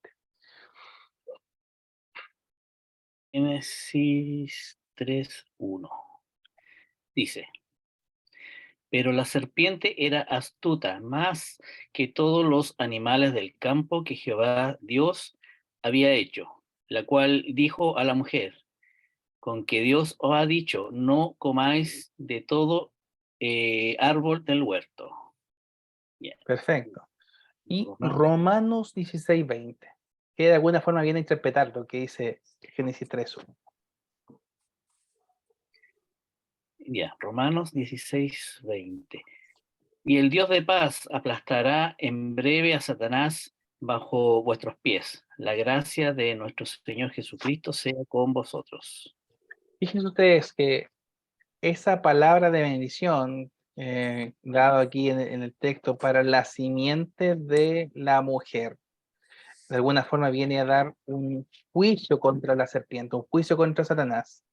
Génesis 3:1. Dice: pero la serpiente era astuta más que todos los animales del campo que Jehová Dios había hecho, la cual dijo a la mujer: con que Dios os ha dicho, no comáis de todo árbol del huerto. Bien. Perfecto. Y Romanos. Romanos 16:20, que de alguna forma viene a interpretar lo que dice Génesis 3:1. Ya, Romanos 16:20. Y el Dios de paz aplastará en breve a Satanás bajo vuestros pies. La gracia de nuestro Señor Jesucristo sea con vosotros. Fíjense ustedes que esa palabra de bendición, dado aquí en el texto, para la simiente de la mujer, de alguna forma viene a dar un juicio contra la serpiente, un juicio contra Satanás.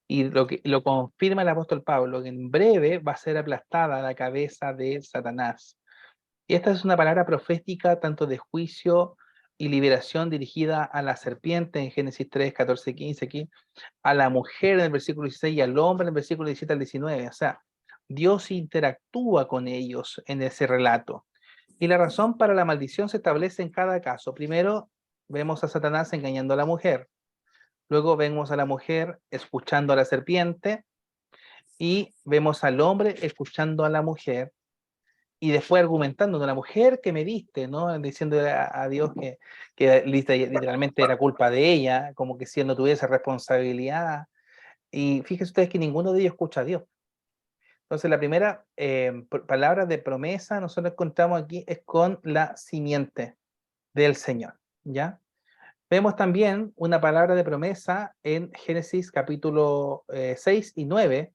Y lo confirma el apóstol Pablo, que en breve va a ser aplastada la cabeza de Satanás. Y esta es una palabra profética tanto de juicio y liberación dirigida a la serpiente en Génesis 3, 14, 15 aquí, a la mujer en el versículo 16 y al hombre en el versículo 17 al 19. O sea, Dios interactúa con ellos en ese relato. Y la razón para la maldición se establece en cada caso. Primero, vemos a Satanás engañando a la mujer. Luego vemos a la mujer escuchando a la serpiente. Y vemos al hombre escuchando a la mujer. Y después argumentando de la mujer que me diste, ¿no? Diciendo a Dios que literalmente era culpa de ella, como que si él no tuviese responsabilidad. Y fíjense ustedes que ninguno de ellos escucha a Dios. Entonces, la primera palabra de promesa nosotros encontramos aquí es con la simiente del Señor, ¿ya? Vemos también una palabra de promesa en Génesis capítulo 6 y 9,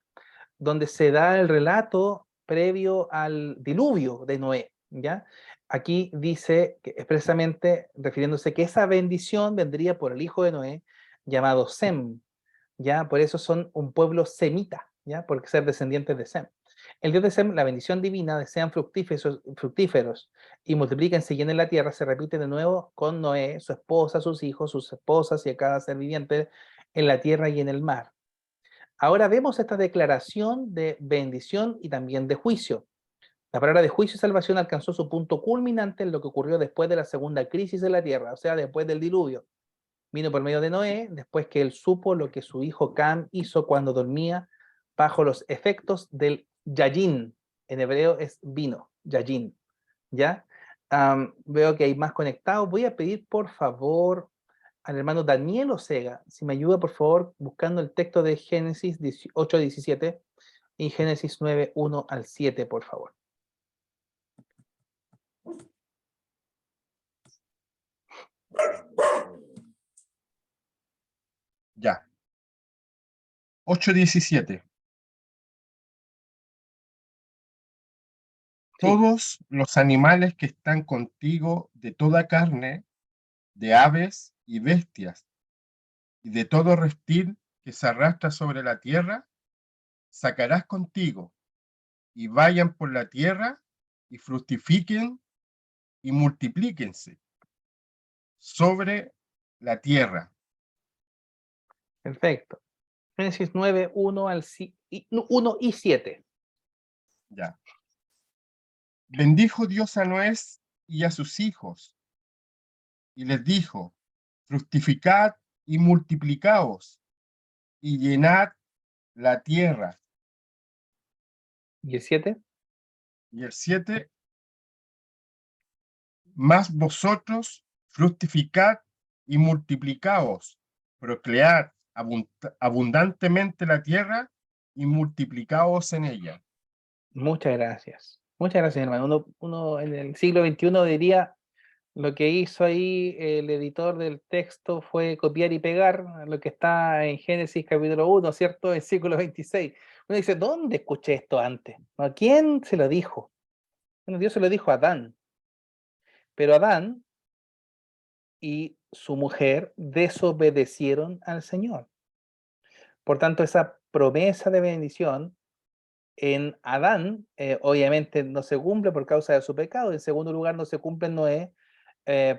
donde se da el relato previo al diluvio de Noé, ¿ya? Aquí dice que expresamente, refiriéndose que esa bendición vendría por el hijo de Noé, llamado Sem, ¿ya? Por eso son un pueblo semita, ¿ya? Porque ser descendientes de Sem. El Dios de Sem, la bendición divina de sean fructíferos y multiplíquense y llenen la tierra, se repite de nuevo con Noé, su esposa, sus hijos, sus esposas y a cada ser viviente en la tierra y en el mar. Ahora vemos esta declaración de bendición y también de juicio. La palabra de juicio y salvación alcanzó su punto culminante en lo que ocurrió después de la segunda crisis de la tierra, o sea, después del diluvio. Vino por medio de Noé, después que él supo lo que su hijo Cam hizo cuando dormía bajo los efectos del yayin. En hebreo es vino, yayin. ¿Ya? Veo que hay más conectados. Voy a pedir, por favor, al hermano Daniel Osega, si me ayuda, por favor, buscando el texto de Génesis 8:17 y Génesis 9:1 al 7, por favor. Ya. 8:17. Todos los animales que están contigo de toda carne, de aves y bestias, y de todo reptil que se arrastra sobre la tierra, sacarás contigo, y vayan por la tierra, y fructifiquen y multiplíquense sobre la tierra. Perfecto. Génesis 9:1 al 1 y 7. Ya. Bendijo Dios a Noé y a sus hijos, y les dijo: fructificad y multiplicaos, y llenad la tierra. ¿Y el 7? Y el 7, mas vosotros fructificad y multiplicaos, procread abundantemente la tierra y multiplicaos en ella. Muchas gracias. Muchas gracias, hermano. Uno en el siglo XXI diría, lo que hizo ahí el editor del texto fue copiar y pegar lo que está en Génesis capítulo 1, ¿cierto? En siglo XXVI. Uno dice, ¿dónde escuché esto antes? ¿A quién se lo dijo? Bueno, Dios se lo dijo a Adán. Pero Adán y su mujer desobedecieron al Señor. Por tanto, esa promesa de bendición en Adán, obviamente no se cumple por causa de su pecado. En segundo lugar, no se cumple en Noé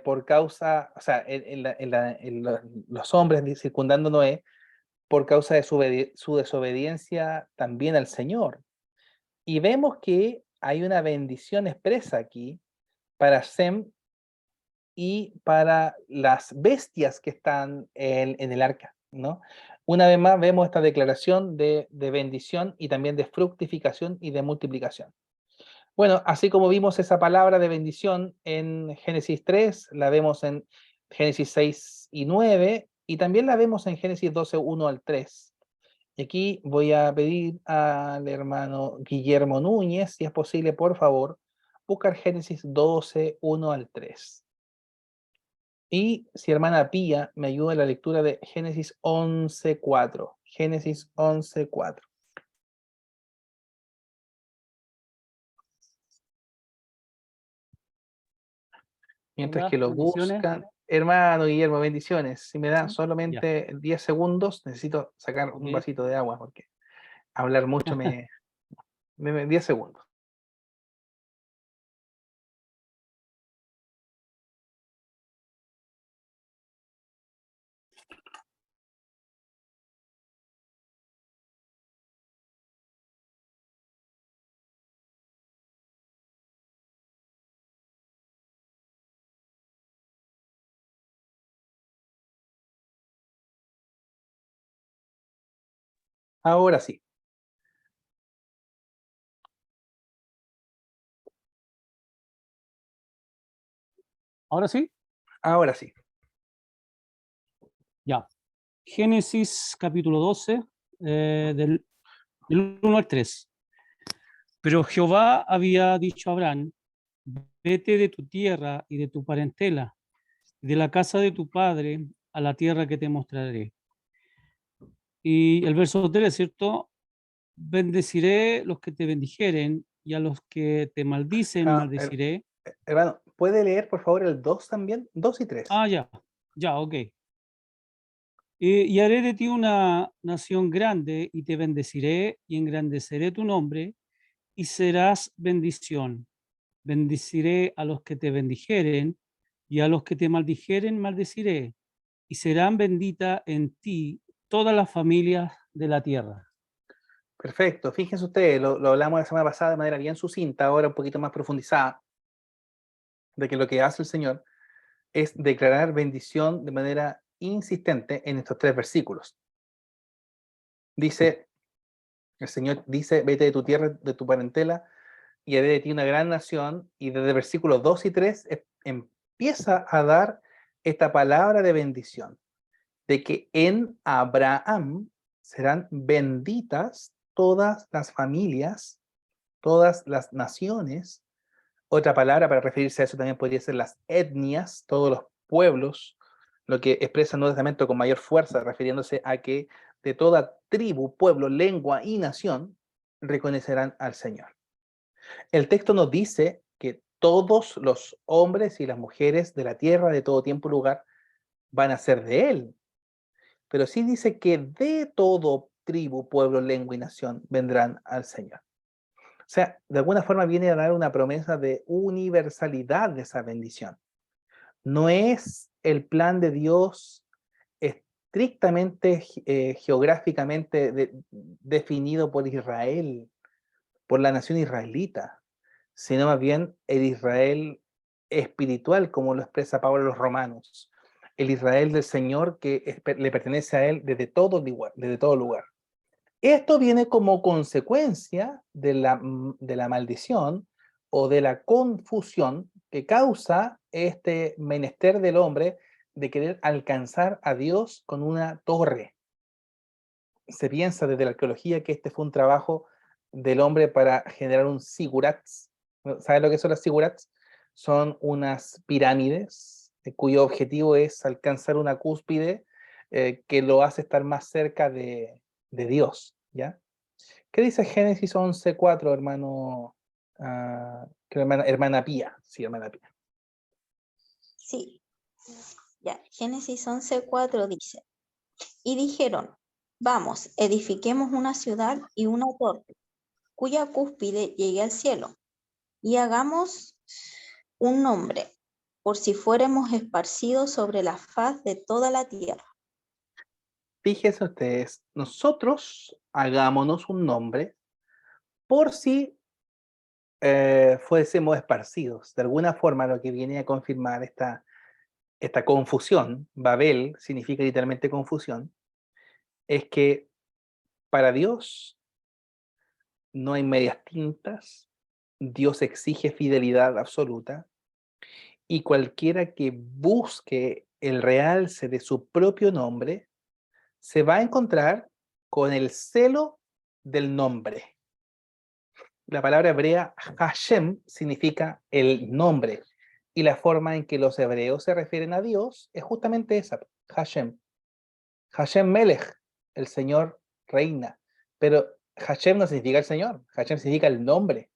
por causa, o sea, los hombres circundando a Noé por causa de su desobediencia también al Señor. Y vemos que hay una bendición expresa aquí para Sem y para las bestias que están en el arca, ¿no? Una vez más vemos esta declaración de bendición y también de fructificación y de multiplicación. Bueno, así como vimos esa palabra de bendición en Génesis 3, la vemos en Génesis 6 y 9, y también la vemos en Génesis 12, 1 al 3. Y aquí voy a pedir al hermano Guillermo Núñez, si es posible, por favor, buscar Génesis 12, 1 al 3. Y si hermana Pía me ayuda en la lectura de Génesis 11, 4. Génesis 11, 4. Mientras que lo buscan, hermano Guillermo, bendiciones. Si me da solamente 10 segundos, necesito sacar un vasito de agua porque hablar mucho me 10 segundos. Ahora sí. ¿Ahora sí? Ahora sí. Ya. Génesis capítulo 12, del 1 al 3. Pero Jehová había dicho a Abraham, vete de tu tierra y de tu parentela, de la casa de tu padre, a la tierra que te mostraré. Y el verso 3, ¿cierto? Bendeciré los que te bendijeren y a los que te maldicen, maldeciré. Hermano, ¿puede leer por favor el 2 también? 2 y 3. Ah, ya, ok. Y haré de ti una nación grande y te bendeciré y engrandeceré tu nombre y serás bendición. Bendeciré a los que te bendijeren y a los que te maldijeren maldeciré y serán benditas en ti todas las familias de la tierra. Perfecto. Fíjense ustedes, lo hablamos la semana pasada de manera bien sucinta, ahora un poquito más profundizada, de que lo que hace el Señor es declarar bendición de manera insistente en estos 3 versículos. Dice, el Señor dice, vete de tu tierra, de tu parentela, y haré de ti una gran nación, y desde versículos 2 y 3 empieza a dar esta palabra de bendición, de que en Abraham serán benditas todas las familias, todas las naciones. Otra palabra para referirse a eso también podría ser las etnias, todos los pueblos, lo que expresa el Nuevo Testamento con mayor fuerza, refiriéndose a que de toda tribu, pueblo, lengua y nación reconocerán al Señor. El texto nos dice que todos los hombres y las mujeres de la tierra, de todo tiempo y lugar, van a ser de Él. Pero sí dice que de todo tribu, pueblo, lengua y nación vendrán al Señor. O sea, de alguna forma viene a dar una promesa de universalidad de esa bendición. No es el plan de Dios estrictamente geográficamente definido por Israel, por la nación israelita, sino más bien el Israel espiritual, como lo expresa Pablo a los romanos, el Israel del Señor que le pertenece a Él desde todo lugar. Esto viene como consecuencia de la maldición o de la confusión que causa este menester del hombre de querer alcanzar a Dios con una torre. Se piensa desde la arqueología que este fue un trabajo del hombre para generar un zigurats. ¿Sabes lo que son las zigurats? Son unas pirámides cuyo objetivo es alcanzar una cúspide que lo hace estar más cerca de Dios, ¿ya? ¿Qué dice Génesis 11:4, hermano? Hermana Pía. Sí, hermana Pía. Sí, ya. Génesis 11:4 dice, y dijeron, vamos, edifiquemos una ciudad y una torre, cuya cúspide llegue al cielo, y hagamos un nombre, por si fuéramos esparcidos sobre la faz de toda la tierra. Fíjense ustedes, nosotros hagámonos un nombre por si fuésemos esparcidos. De alguna forma, lo que viene a confirmar esta confusión, Babel significa literalmente confusión, es que para Dios no hay medias tintas, Dios exige fidelidad absoluta, y cualquiera que busque el realce de su propio nombre, se va a encontrar con el celo del nombre. La palabra hebrea Hashem significa el nombre, y la forma en que los hebreos se refieren a Dios es justamente esa, Hashem. Hashem Melech, el Señor reina, pero Hashem no significa el Señor, Hashem significa el nombre.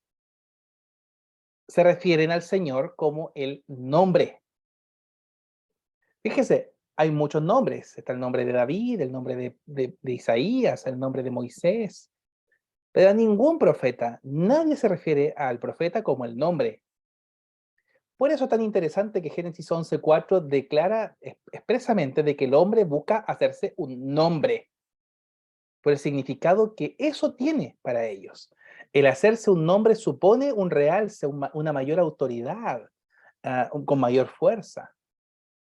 Se refieren al Señor como el nombre. Fíjese, hay muchos nombres. Está el nombre de David, el nombre de Isaías, el nombre de Moisés. Pero a ningún profeta, nadie se refiere al profeta como el nombre. Por eso es tan interesante que Génesis 11:4 declara expresamente de que el hombre busca hacerse un nombre, por el significado que eso tiene para ellos. El hacerse un nombre supone un realce, una mayor autoridad, con mayor fuerza.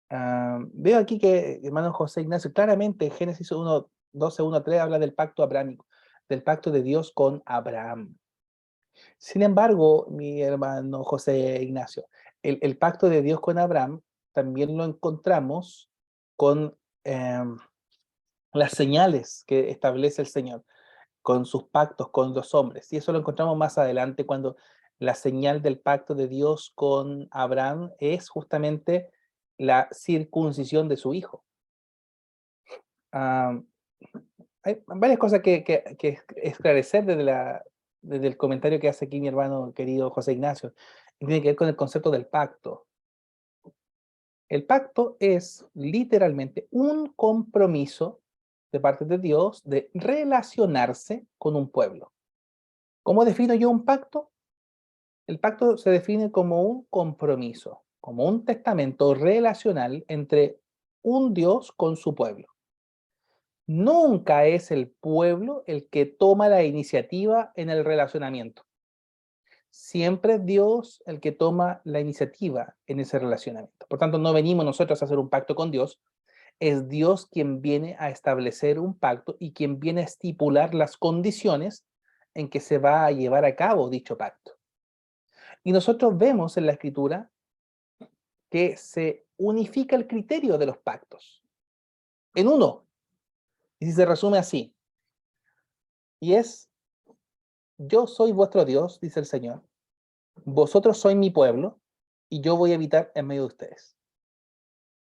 Veo aquí que, hermano José Ignacio, claramente Génesis 1:12, 1:3 habla del pacto abrámico, del pacto de Dios con Abraham. Sin embargo, mi hermano José Ignacio, el pacto de Dios con Abraham también lo encontramos con las señales que establece el Señor. con sus pactos con los hombres. Y eso lo encontramos más adelante cuando la señal del pacto de Dios con Abraham es justamente la circuncisión de su hijo. Ah, hay varias cosas que esclarecer desde el comentario que hace aquí mi hermano querido José Ignacio. Y tiene que ver con el concepto del pacto. El pacto es literalmente un compromiso de parte de Dios de relacionarse con un pueblo. ¿Cómo defino yo un pacto? El pacto se define como un compromiso, como un testamento relacional entre un Dios con su pueblo. Nunca es el pueblo el que toma la iniciativa en el relacionamiento. Siempre es Dios el que toma la iniciativa en ese relacionamiento. Por tanto, no venimos nosotros a hacer un pacto con Dios, es Dios quien viene a establecer un pacto y quien viene a estipular las condiciones en que se va a llevar a cabo dicho pacto. Y nosotros vemos en la Escritura que se unifica el criterio de los pactos en uno. Y si se resume así, y es, yo soy vuestro Dios, dice el Señor, vosotros sois mi pueblo, y yo voy a habitar en medio de ustedes.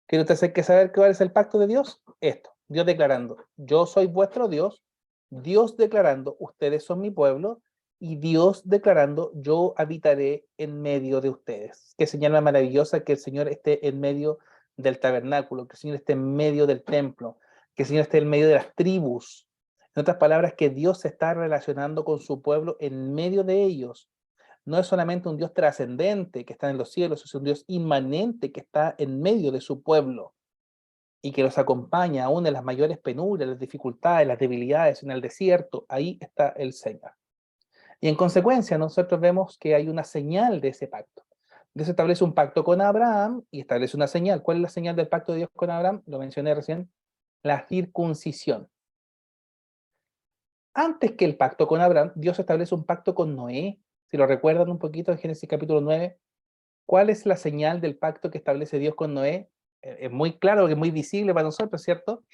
¿Quiere usted saber cuál es el pacto de Dios? Esto, Dios declarando, yo soy vuestro Dios, Dios declarando, ustedes son mi pueblo, y Dios declarando, yo habitaré en medio de ustedes. Qué señal más maravillosa que el Señor esté en medio del tabernáculo, que el Señor esté en medio del templo, que el Señor esté en medio de las tribus. En otras palabras, que Dios se está relacionando con su pueblo en medio de ellos. No es solamente un Dios trascendente que está en los cielos, es un Dios inmanente que está en medio de su pueblo y que los acompaña aún en las mayores penurias, las dificultades, las debilidades, en el desierto. Ahí está el Señor. Y en consecuencia, nosotros vemos que hay una señal de ese pacto. Dios establece un pacto con Abraham y establece una señal. ¿Cuál es la señal del pacto de Dios con Abraham? Lo mencioné recién, la circuncisión. Antes que el pacto con Abraham, Dios establece un pacto con Noé. Si lo recuerdan un poquito en Génesis capítulo 9, ¿cuál es la señal del pacto que establece Dios con Noé? Es muy claro, que es muy visible para nosotros, ¿cierto?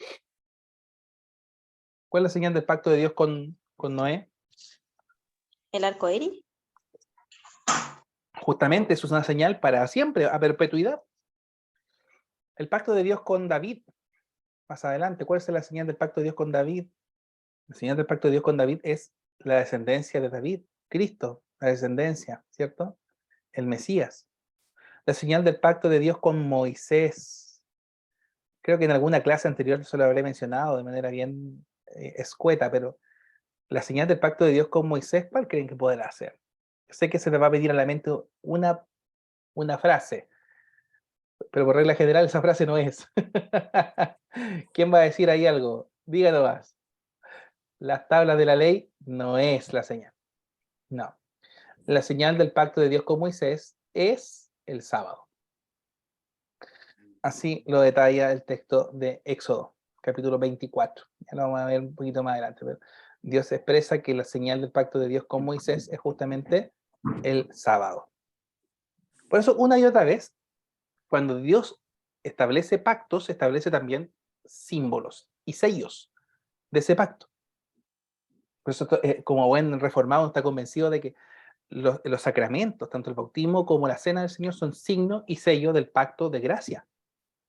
¿Cuál es la señal del pacto de Dios con Noé? ¿El arco iris? Justamente eso es una señal para siempre, a perpetuidad. El pacto de Dios con David, más adelante, ¿cuál es la señal del pacto de Dios con David? La señal del pacto de Dios con David es la descendencia de David, Cristo, la descendencia, ¿cierto? El Mesías. La señal del pacto de Dios con Moisés. Creo que en alguna clase anterior se lo habré mencionado de manera bien escueta, pero la señal del pacto de Dios con Moisés, ¿cuál creen que podrá hacer? Sé que se le va a venir a la mente una frase, pero por regla general esa frase no es. ¿Quién va a decir ahí algo? Dígalo más. Las tablas de la ley no es la señal. No. La señal del pacto de Dios con Moisés es el sábado. Así lo detalla el texto de Éxodo, capítulo 24. Ya lo vamos a ver un poquito más adelante. Pero Dios expresa que la señal del pacto de Dios con Moisés es justamente el sábado. Por eso, una y otra vez, cuando Dios establece pactos, establece también símbolos y sellos de ese pacto. Por eso, como buen reformado, está convencido de que los sacramentos, tanto el bautismo como la cena del Señor, son signo y sello del pacto de gracia.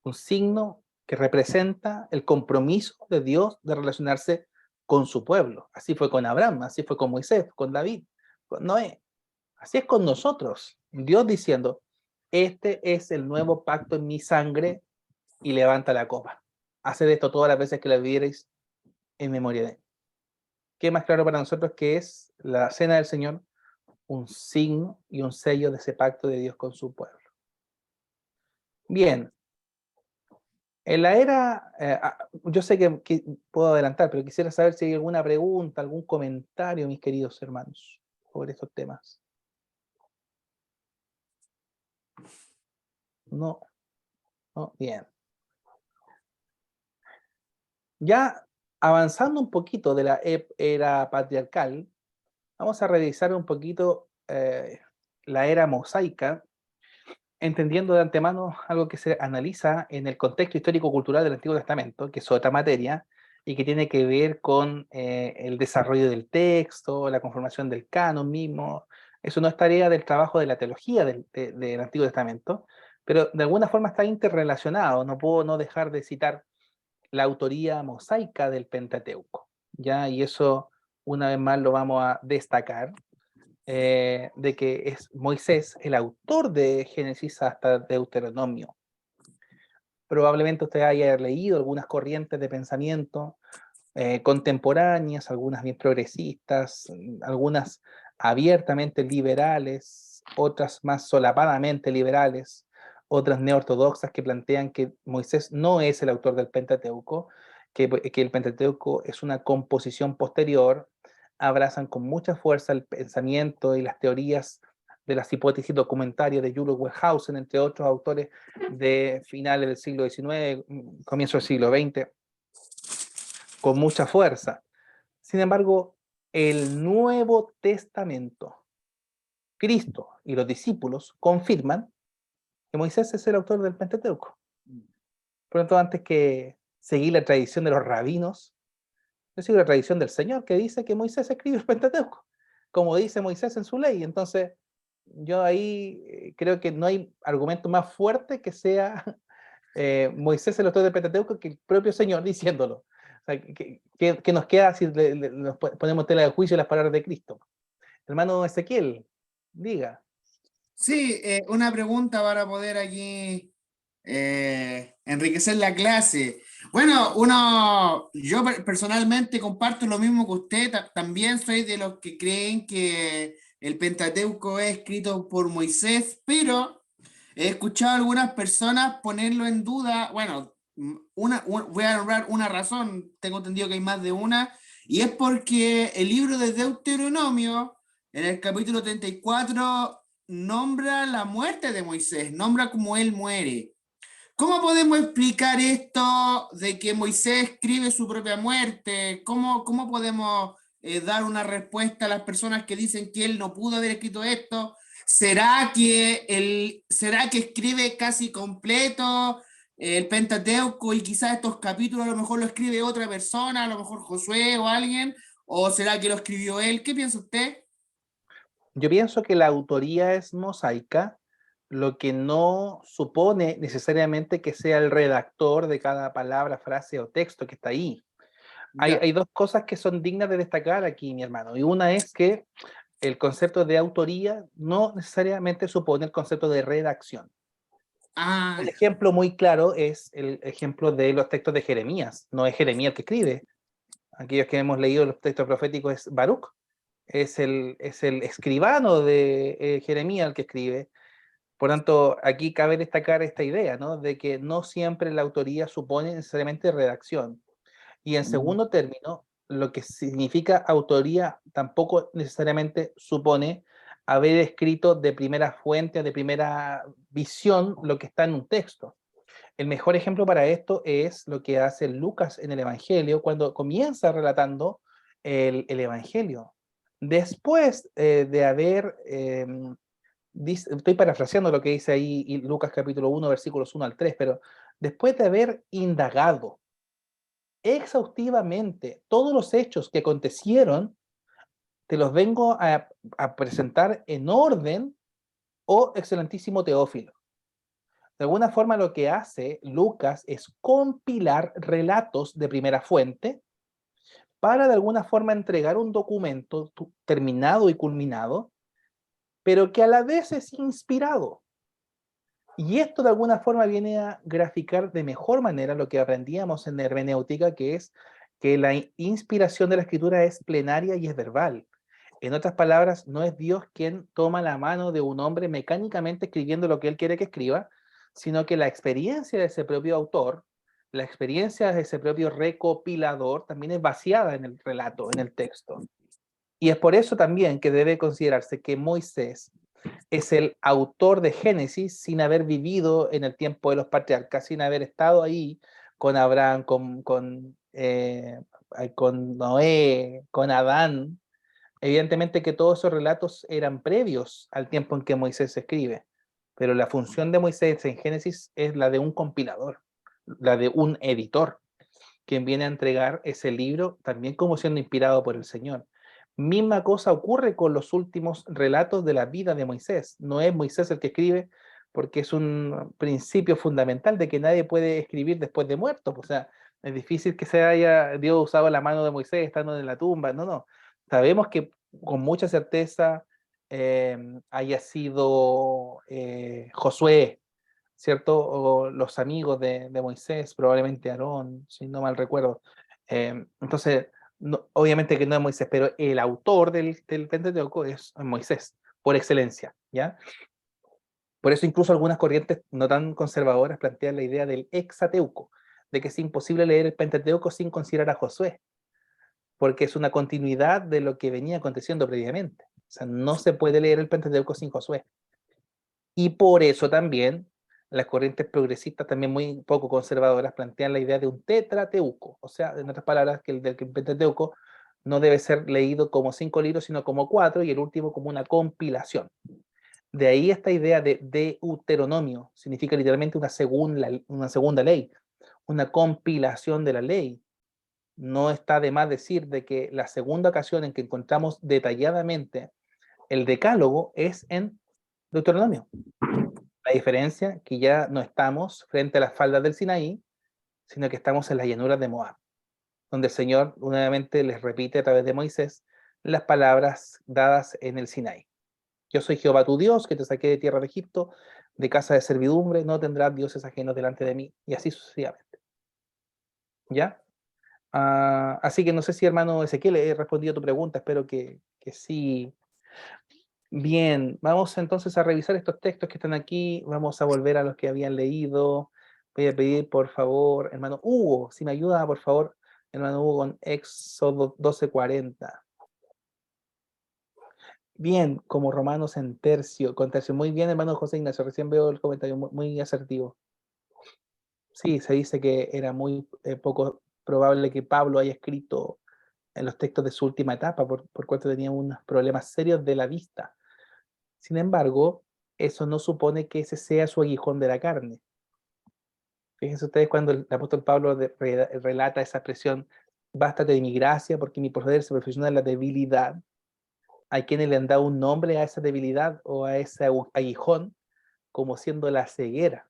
Un signo que representa el compromiso de Dios de relacionarse con su pueblo. Así fue con Abraham, así fue con Moisés, con David, con Noé. Así es con nosotros. Dios diciendo, este es el nuevo pacto en mi sangre, y levanta la copa. Haced esto todas las veces que la vivierais en memoria de él. ¿Qué más claro para nosotros que es la cena del Señor? Un signo y un sello de ese pacto de Dios con su pueblo. Bien. En la era, yo sé que puedo adelantar, pero quisiera saber si hay alguna pregunta, algún comentario, mis queridos hermanos, sobre estos temas. No, no, bien. Ya avanzando un poquito de la era patriarcal, vamos a revisar un poquito la era mosaica, entendiendo de antemano algo que se analiza en el contexto histórico-cultural del Antiguo Testamento, que es otra materia, y que tiene que ver con el desarrollo del texto, la conformación del canon mismo. Eso no es tarea del trabajo de la teología del Antiguo Testamento, pero de alguna forma está interrelacionado. No puedo no dejar de citar la autoría mosaica del Pentateuco, ¿ya? Y eso una vez más lo vamos a destacar, de que es Moisés el autor de Génesis hasta Deuteronomio. Probablemente usted haya leído algunas corrientes de pensamiento contemporáneas, algunas bien progresistas, algunas abiertamente liberales, otras más solapadamente liberales, otras neortodoxas que plantean que Moisés no es el autor del Pentateuco, que el Pentateuco es una composición posterior, abrazan con mucha fuerza el pensamiento y las teorías de las hipótesis documentarias de Julius Wellhausen, entre otros autores de finales del siglo XIX, comienzo del siglo XX, con mucha fuerza. Sin embargo, el Nuevo Testamento, Cristo y los discípulos confirman que Moisés es el autor del Pentateuco. Por lo tanto, antes que seguir la tradición de los rabinos, yo sigo la tradición del Señor, que dice que Moisés escribió el Pentateuco, como dice Moisés en su ley. Entonces, yo ahí creo que no hay argumento más fuerte que sea Moisés el autor del Pentateuco que el propio Señor diciéndolo. O sea, ¿qué nos queda si nos ponemos tela de juicio las palabras de Cristo? Hermano Ezequiel, diga. Sí, una pregunta para poder aquí enriquecer la clase. Bueno, yo personalmente comparto lo mismo que usted, también soy de los que creen que el Pentateuco es escrito por Moisés, pero he escuchado a algunas personas ponerlo en duda. Bueno, voy a nombrar una razón, tengo entendido que hay más de una, y es porque el libro de Deuteronomio, en el capítulo 34, nombra la muerte de Moisés, nombra cómo él muere. ¿Cómo podemos explicar esto de que Moisés escribe su propia muerte? ¿Cómo podemos dar una respuesta a las personas que dicen que él no pudo haber escrito esto? ¿Será que escribe casi completo el Pentateuco y quizás estos capítulos a lo mejor lo escribe otra persona, a lo mejor Josué o alguien? ¿O será que lo escribió él? ¿Qué piensa usted? Yo pienso que la autoría es mosaica, lo que no supone necesariamente que sea el redactor de cada palabra, frase o texto que está ahí. Hay dos cosas que son dignas de destacar aquí, mi hermano. Y una es que el concepto de autoría no necesariamente supone el concepto de redacción. Un ejemplo muy claro es el ejemplo de los textos de Jeremías. No es Jeremías el que escribe. Aquellos que hemos leído los textos proféticos es Baruch. Es el escribano de Jeremías el que escribe. Por tanto, aquí cabe destacar esta idea, ¿no? De que no siempre la autoría supone necesariamente redacción. Y en segundo término, lo que significa autoría tampoco necesariamente supone haber escrito de primera fuente, de primera visión, lo que está en un texto. El mejor ejemplo para esto es lo que hace Lucas en el Evangelio, cuando comienza relatando el Evangelio. Después de haber, estoy parafraseando lo que dice ahí Lucas capítulo 1, versículos 1 al 3, pero después de haber indagado exhaustivamente todos los hechos que acontecieron, te los vengo a presentar en orden, oh excelentísimo Teófilo. De alguna forma lo que hace Lucas es compilar relatos de primera fuente para de alguna forma entregar un documento terminado y culminado, pero que a la vez es inspirado. Y esto de alguna forma viene a graficar de mejor manera lo que aprendíamos en hermenéutica, que es que la inspiración de la escritura es plenaria y es verbal. En otras palabras, no es Dios quien toma la mano de un hombre mecánicamente escribiendo lo que él quiere que escriba, sino que la experiencia de ese propio autor, la experiencia de ese propio recopilador también es vaciada en el relato, en el texto. Y es por eso también que debe considerarse que Moisés es el autor de Génesis sin haber vivido en el tiempo de los patriarcas, sin haber estado ahí con Abraham, con Noé, con Adán. Evidentemente que todos esos relatos eran previos al tiempo en que Moisés escribe, pero la función de Moisés en Génesis es la de un compilador, la de un editor. quien viene a entregar ese libro, también como siendo inspirado por el Señor. Misma cosa ocurre con los últimos relatos de la vida de Moisés. No es Moisés el que escribe, porque es un principio fundamental de que nadie puede escribir después de muerto. O sea, es difícil que se haya Dios usado la mano de Moisés estando en la tumba. No, no. Sabemos que con mucha certeza haya sido Josué, ¿cierto? O los amigos de Moisés, probablemente Aarón, si no mal recuerdo. Entonces, obviamente que no es Moisés, pero el autor del Pentateuco es Moisés, por excelencia, ¿ya? Por eso incluso algunas corrientes no tan conservadoras plantean la idea del hexateuco, de que es imposible leer el Pentateuco sin considerar a Josué, porque es una continuidad de lo que venía aconteciendo previamente. O sea, no se puede leer el Pentateuco sin Josué. Y por eso también las corrientes progresistas, también muy poco conservadoras, plantean la idea de un tetrateuco. O sea, en otras palabras, que el del Pentateuco no debe ser leído como 5 libros, sino como 4, y el último como una compilación. De ahí esta idea de deuteronomio, significa literalmente una segunda ley, una compilación de la ley. No está de más decir de que la segunda ocasión en que encontramos detalladamente el decálogo es en Deuteronomio. La diferencia que ya no estamos frente a las faldas del Sinaí, sino que estamos en las llanuras de Moab, donde el Señor nuevamente les repite a través de Moisés las palabras dadas en el Sinaí. Yo soy Jehová tu Dios, que te saqué de tierra de Egipto, de casa de servidumbre, no tendrás dioses ajenos delante de mí, y así sucesivamente. ¿Ya? Así que no sé si, hermano Ezequiel, he respondido a tu pregunta, espero que sí. Bien, vamos entonces a revisar estos textos que están aquí, vamos a volver a los que habían leído. Voy a pedir, por favor, hermano Hugo, si me ayuda, por favor, hermano Hugo, con Éxodo 12:40. Bien, como Romanos en tercio, con tercio. Muy bien, hermano José Ignacio, recién veo el comentario muy asertivo. Sí, se dice que era muy poco probable que Pablo haya escrito en los textos de su última etapa, por cuanto tenía unos problemas serios de la vista. Sin embargo, eso no supone que ese sea su aguijón de la carne. Fíjense ustedes cuando el apóstol Pablo relata esa expresión, bástate de mi gracia, porque mi poder se perfecciona en la debilidad. Hay quienes le han dado un nombre a esa debilidad o a ese aguijón como siendo la ceguera.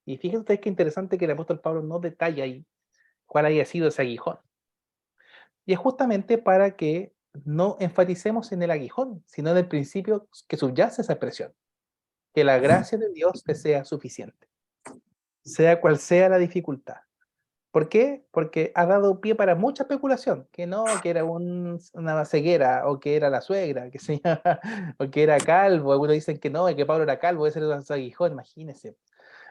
Y fíjense ustedes qué interesante que el apóstol Pablo no detalla ahí cuál haya sido ese aguijón. Y es justamente para que no enfaticemos en el aguijón, sino en el principio que subyace esa expresión. Que la gracia de Dios te sea suficiente, sea cual sea la dificultad. ¿Por qué? Porque ha dado pie para mucha especulación, que no, que era una ceguera, o que era la suegra, que se o que era calvo. Algunos dicen que no, que Pablo era calvo, ese era un aguijón, imagínense.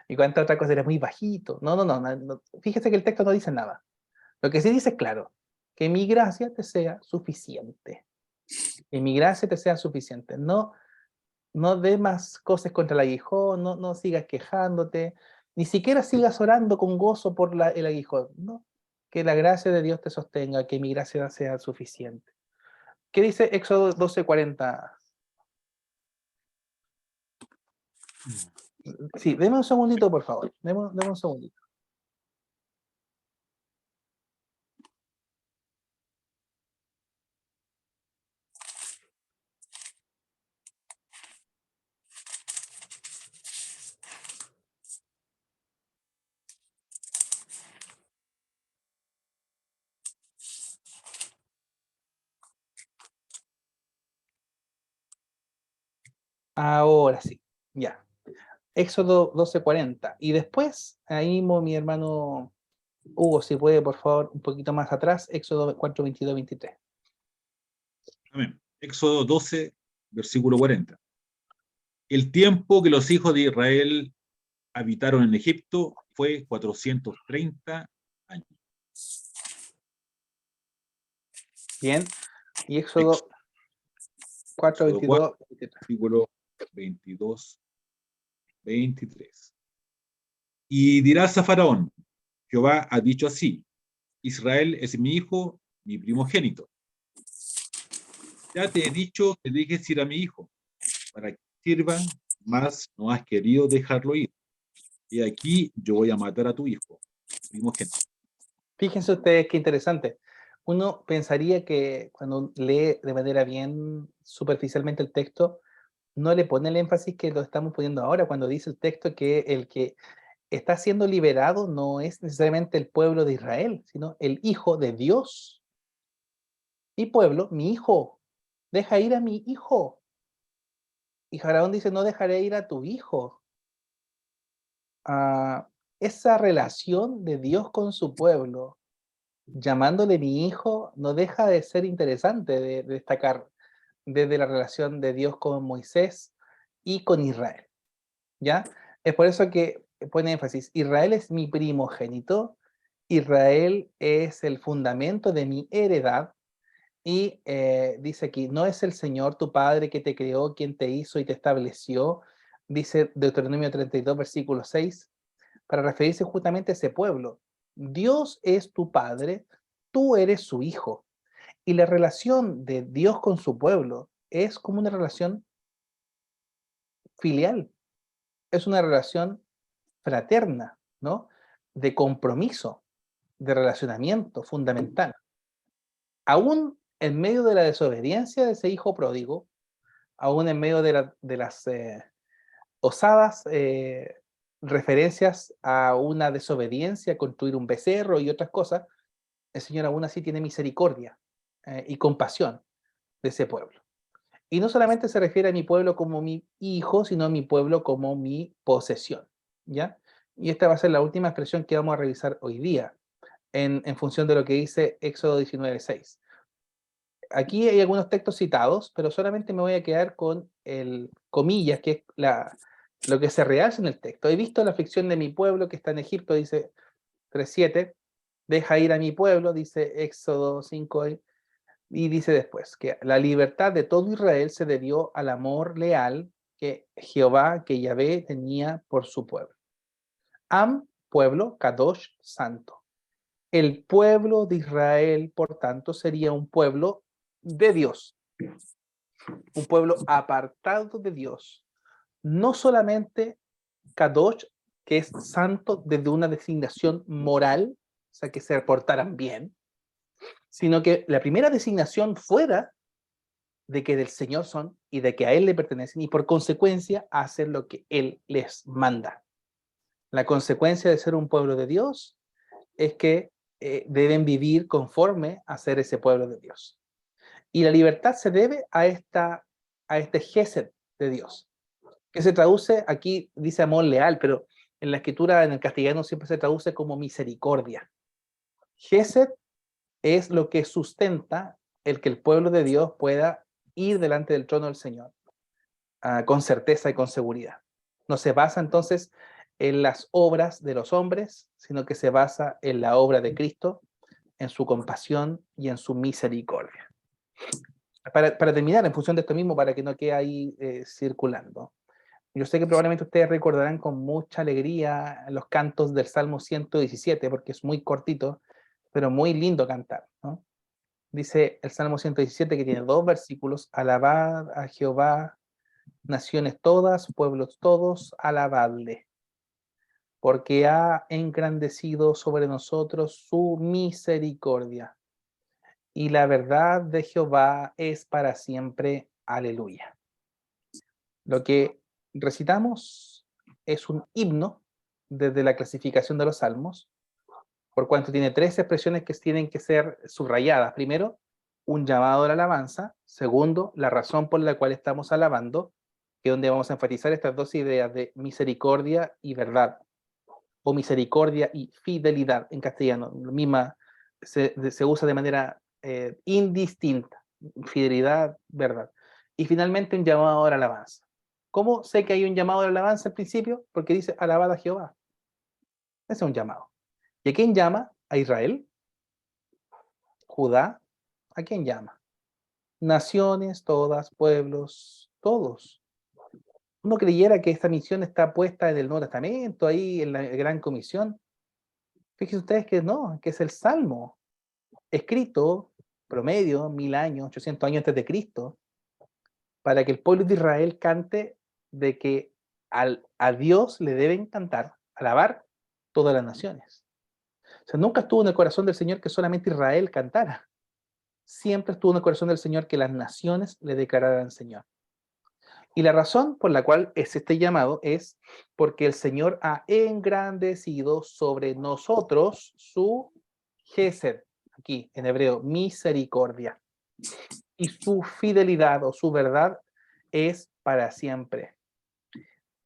Y cuánta otra cosa, era muy bajito. No. Fíjese que el texto no dice nada. Lo que sí dice es claro, que mi gracia te sea suficiente. Que mi gracia te sea suficiente. No dé más cosas contra el aguijón, no sigas quejándote, ni siquiera sigas orando con gozo por el aguijón, no. Que la gracia de Dios te sostenga, que mi gracia sea suficiente. ¿Qué dice Éxodo 12:40? Sí, deme un segundito, por favor. Deme un segundito. Ahora sí, ya. Éxodo 12:40. Y después, ahí mi hermano Hugo, si puede, por favor, un poquito más atrás, Éxodo 4:22-23. Amén. Éxodo 12, versículo 40. El tiempo que los hijos de Israel habitaron en Egipto fue 430 años. Bien. Y Éxodo 4:22. Versículo 22, 23. Y dirás a Faraón, Jehová ha dicho así, Israel es mi hijo, mi primogénito. Ya te he dicho que dejes ir a mi hijo, para que sirva, mas no has querido dejarlo ir. Y aquí yo voy a matar a tu hijo, primogénito. Fíjense ustedes qué interesante. Uno pensaría que cuando lee de manera bien superficialmente el texto, no le pone el énfasis que lo estamos poniendo ahora cuando dice el texto que el que está siendo liberado no es necesariamente el pueblo de Israel, sino el hijo de Dios. Mi pueblo, mi hijo, deja ir a mi hijo. Y Faraón dice, no dejaré ir a tu hijo. Esa relación de Dios con su pueblo, llamándole mi hijo, no deja de ser interesante de destacar desde la relación de Dios con Moisés y con Israel. ¿Ya? Es por eso que pone énfasis, Israel es mi primogénito, Israel es el fundamento de mi heredad, y dice aquí, no es el Señor tu Padre que te creó, quien te hizo y te estableció, dice Deuteronomio 32, versículo 6, para referirse justamente a ese pueblo. Dios es tu Padre, tú eres su hijo. Y la relación de Dios con su pueblo es como una relación filial, es una relación fraterna, ¿no? De compromiso, de relacionamiento fundamental. Aún en medio de la desobediencia de ese hijo pródigo, aún en medio de las osadas referencias a una desobediencia, construir un becerro y otras cosas, el Señor aún así tiene misericordia y compasión de ese pueblo. Y no solamente se refiere a mi pueblo como mi hijo, sino a mi pueblo como mi posesión, ¿ya? Y esta va a ser la última expresión que vamos a revisar hoy día, en función de lo que dice Éxodo 19:6. Aquí hay algunos textos citados, pero solamente me voy a quedar con el comillas, que es lo que se realza en el texto. He visto la aflicción de mi pueblo que está en Egipto, dice 3:7. Deja ir a mi pueblo, dice Éxodo 5, y dice después que la libertad de todo Israel se debió al amor leal que Jehová, que Yahvé tenía por su pueblo. Am, pueblo, Kadosh, santo. El pueblo de Israel, por tanto, sería un pueblo de Dios, un pueblo apartado de Dios. No solamente Kadosh, que es santo desde una designación moral, o sea, que se portaran bien, sino que la primera designación fuera de que del Señor son y de que a Él le pertenecen y por consecuencia hacen lo que Él les manda. La consecuencia de ser un pueblo de Dios es que deben vivir conforme a ser ese pueblo de Dios. Y la libertad se debe a este Gesed de Dios, que se traduce, aquí dice amor leal, pero en la escritura, en el castellano, siempre se traduce como misericordia. Gesed es lo que sustenta el que el pueblo de Dios pueda ir delante del trono del Señor con certeza y con seguridad. No se basa entonces en las obras de los hombres, sino que se basa en la obra de Cristo, en su compasión y en su misericordia. Para terminar, en función de esto mismo, para que no quede ahí circulando, yo sé que probablemente ustedes recordarán con mucha alegría los cantos del Salmo 117, porque es muy cortito, pero muy lindo cantar, ¿no? Dice el Salmo 117, que tiene 2 versículos: alabad a Jehová, naciones todas, pueblos todos, alabadle, porque ha engrandecido sobre nosotros su misericordia, y la verdad de Jehová es para siempre. Aleluya. Lo que recitamos es un himno desde la clasificación de los salmos, por cuanto tiene 3 expresiones que tienen que ser subrayadas. Primero, un llamado a la alabanza. Segundo, la razón por la cual estamos alabando, que es donde vamos a enfatizar estas 2 ideas de misericordia y verdad, o misericordia y fidelidad en castellano. La misma se usa de manera indistinta, fidelidad, verdad. Y finalmente un llamado a la alabanza. ¿Cómo sé que hay un llamado a la alabanza al principio? Porque dice alabad a Jehová. Ese es un llamado. ¿Y a quién llama? A Israel. Judá. ¿A quién llama? Naciones, todas, pueblos, todos. Uno creyera que esta misión está puesta en el Nuevo Testamento, ahí en la Gran Comisión. Fíjense ustedes que no, que es el Salmo, escrito promedio 1000 años, 800 años antes de Cristo, para que el pueblo de Israel cante de que a Dios le deben cantar, alabar todas las naciones. O sea, nunca estuvo en el corazón del Señor que solamente Israel cantara. Siempre estuvo en el corazón del Señor que las naciones le declararan Señor. Y la razón por la cual es este llamado es porque el Señor ha engrandecido sobre nosotros su Gesed, aquí en hebreo, misericordia. Y su fidelidad o su verdad es para siempre.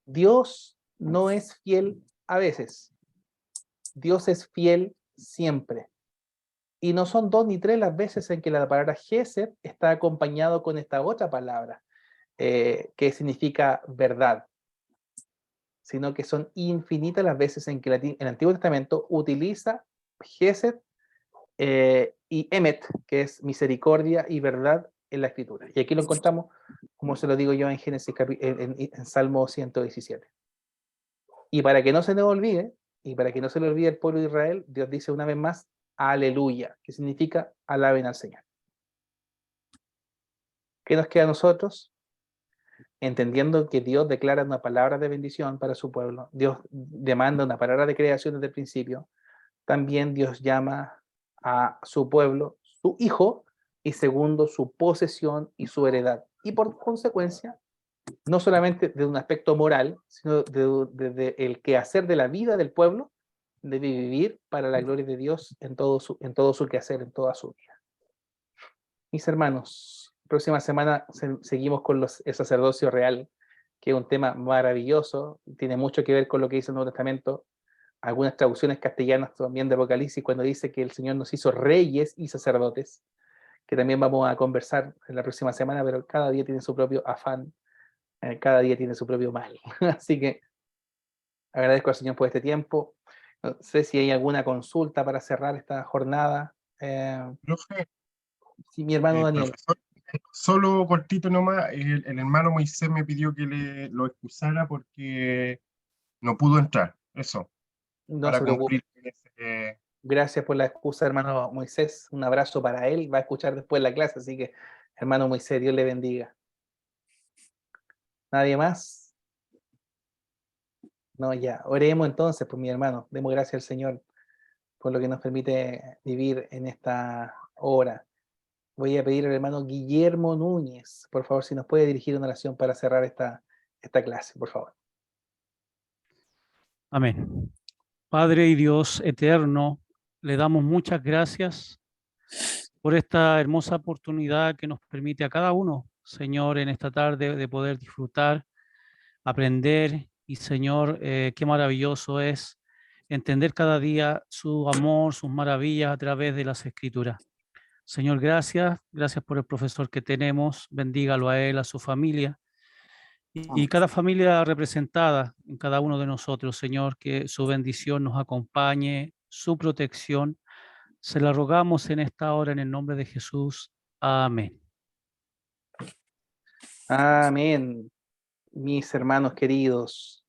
Dios no es fiel a veces. Dios es fiel siempre. Y no son 2 ni 3 las veces en que la palabra Gesed está acompañado con esta otra palabra, que significa verdad, sino que son infinitas las veces en que el Antiguo Testamento utiliza Gesed y Emet, que es misericordia y verdad en la Escritura. Y aquí lo encontramos, como se lo digo yo en Génesis, en Salmo 117. Y para que no se nos olvide, y para que no se le olvide el pueblo de Israel, Dios dice una vez más, aleluya, que significa alaben al Señor. ¿Qué nos queda a nosotros? Entendiendo que Dios declara una palabra de bendición para su pueblo, Dios demanda una palabra de creación desde el principio, también Dios llama a su pueblo, su hijo, y segundo, su posesión y su heredad. Y por consecuencia, no solamente de un aspecto moral, sino desde el quehacer de la vida del pueblo, debe vivir para la gloria de Dios en todo su quehacer, en toda su vida. Mis hermanos, próxima semana seguimos con el sacerdocio real, que es un tema maravilloso, tiene mucho que ver con lo que dice el Nuevo Testamento, algunas traducciones castellanas también de Apocalipsis, cuando dice que el Señor nos hizo reyes y sacerdotes, que también vamos a conversar en la próxima semana, pero cada día tiene su propio afán, cada día tiene su propio mal. Así que agradezco al Señor por este tiempo. No sé si hay alguna consulta para cerrar esta jornada. Profe, Sí, mi hermano Daniel. profesor, solo cortito nomás, el hermano Moisés me pidió que lo excusara porque no pudo entrar, eso, No para se preocupe. cumplir con ese... Gracias por la excusa, hermano Moisés. Un abrazo para él. Va a escuchar después la clase, así que, hermano Moisés, Dios le bendiga. ¿Nadie más? No, ya. Oremos entonces, pues, mi hermano. Demos gracias al Señor por lo que nos permite vivir en esta hora. Voy a pedir al hermano Guillermo Núñez, por favor, si nos puede dirigir una oración para cerrar esta clase, por favor. Amén. Padre y Dios eterno, le damos muchas gracias por esta hermosa oportunidad que nos permite a cada uno, Señor, en esta tarde de poder disfrutar, aprender y, Señor, qué maravilloso es entender cada día su amor, sus maravillas a través de las Escrituras. Señor, gracias por el profesor que tenemos, bendígalo a él, a su familia y cada familia representada en cada uno de nosotros, Señor, que su bendición nos acompañe, su protección. Se la rogamos en esta hora en el nombre de Jesús. Amén. Amén, mis hermanos queridos.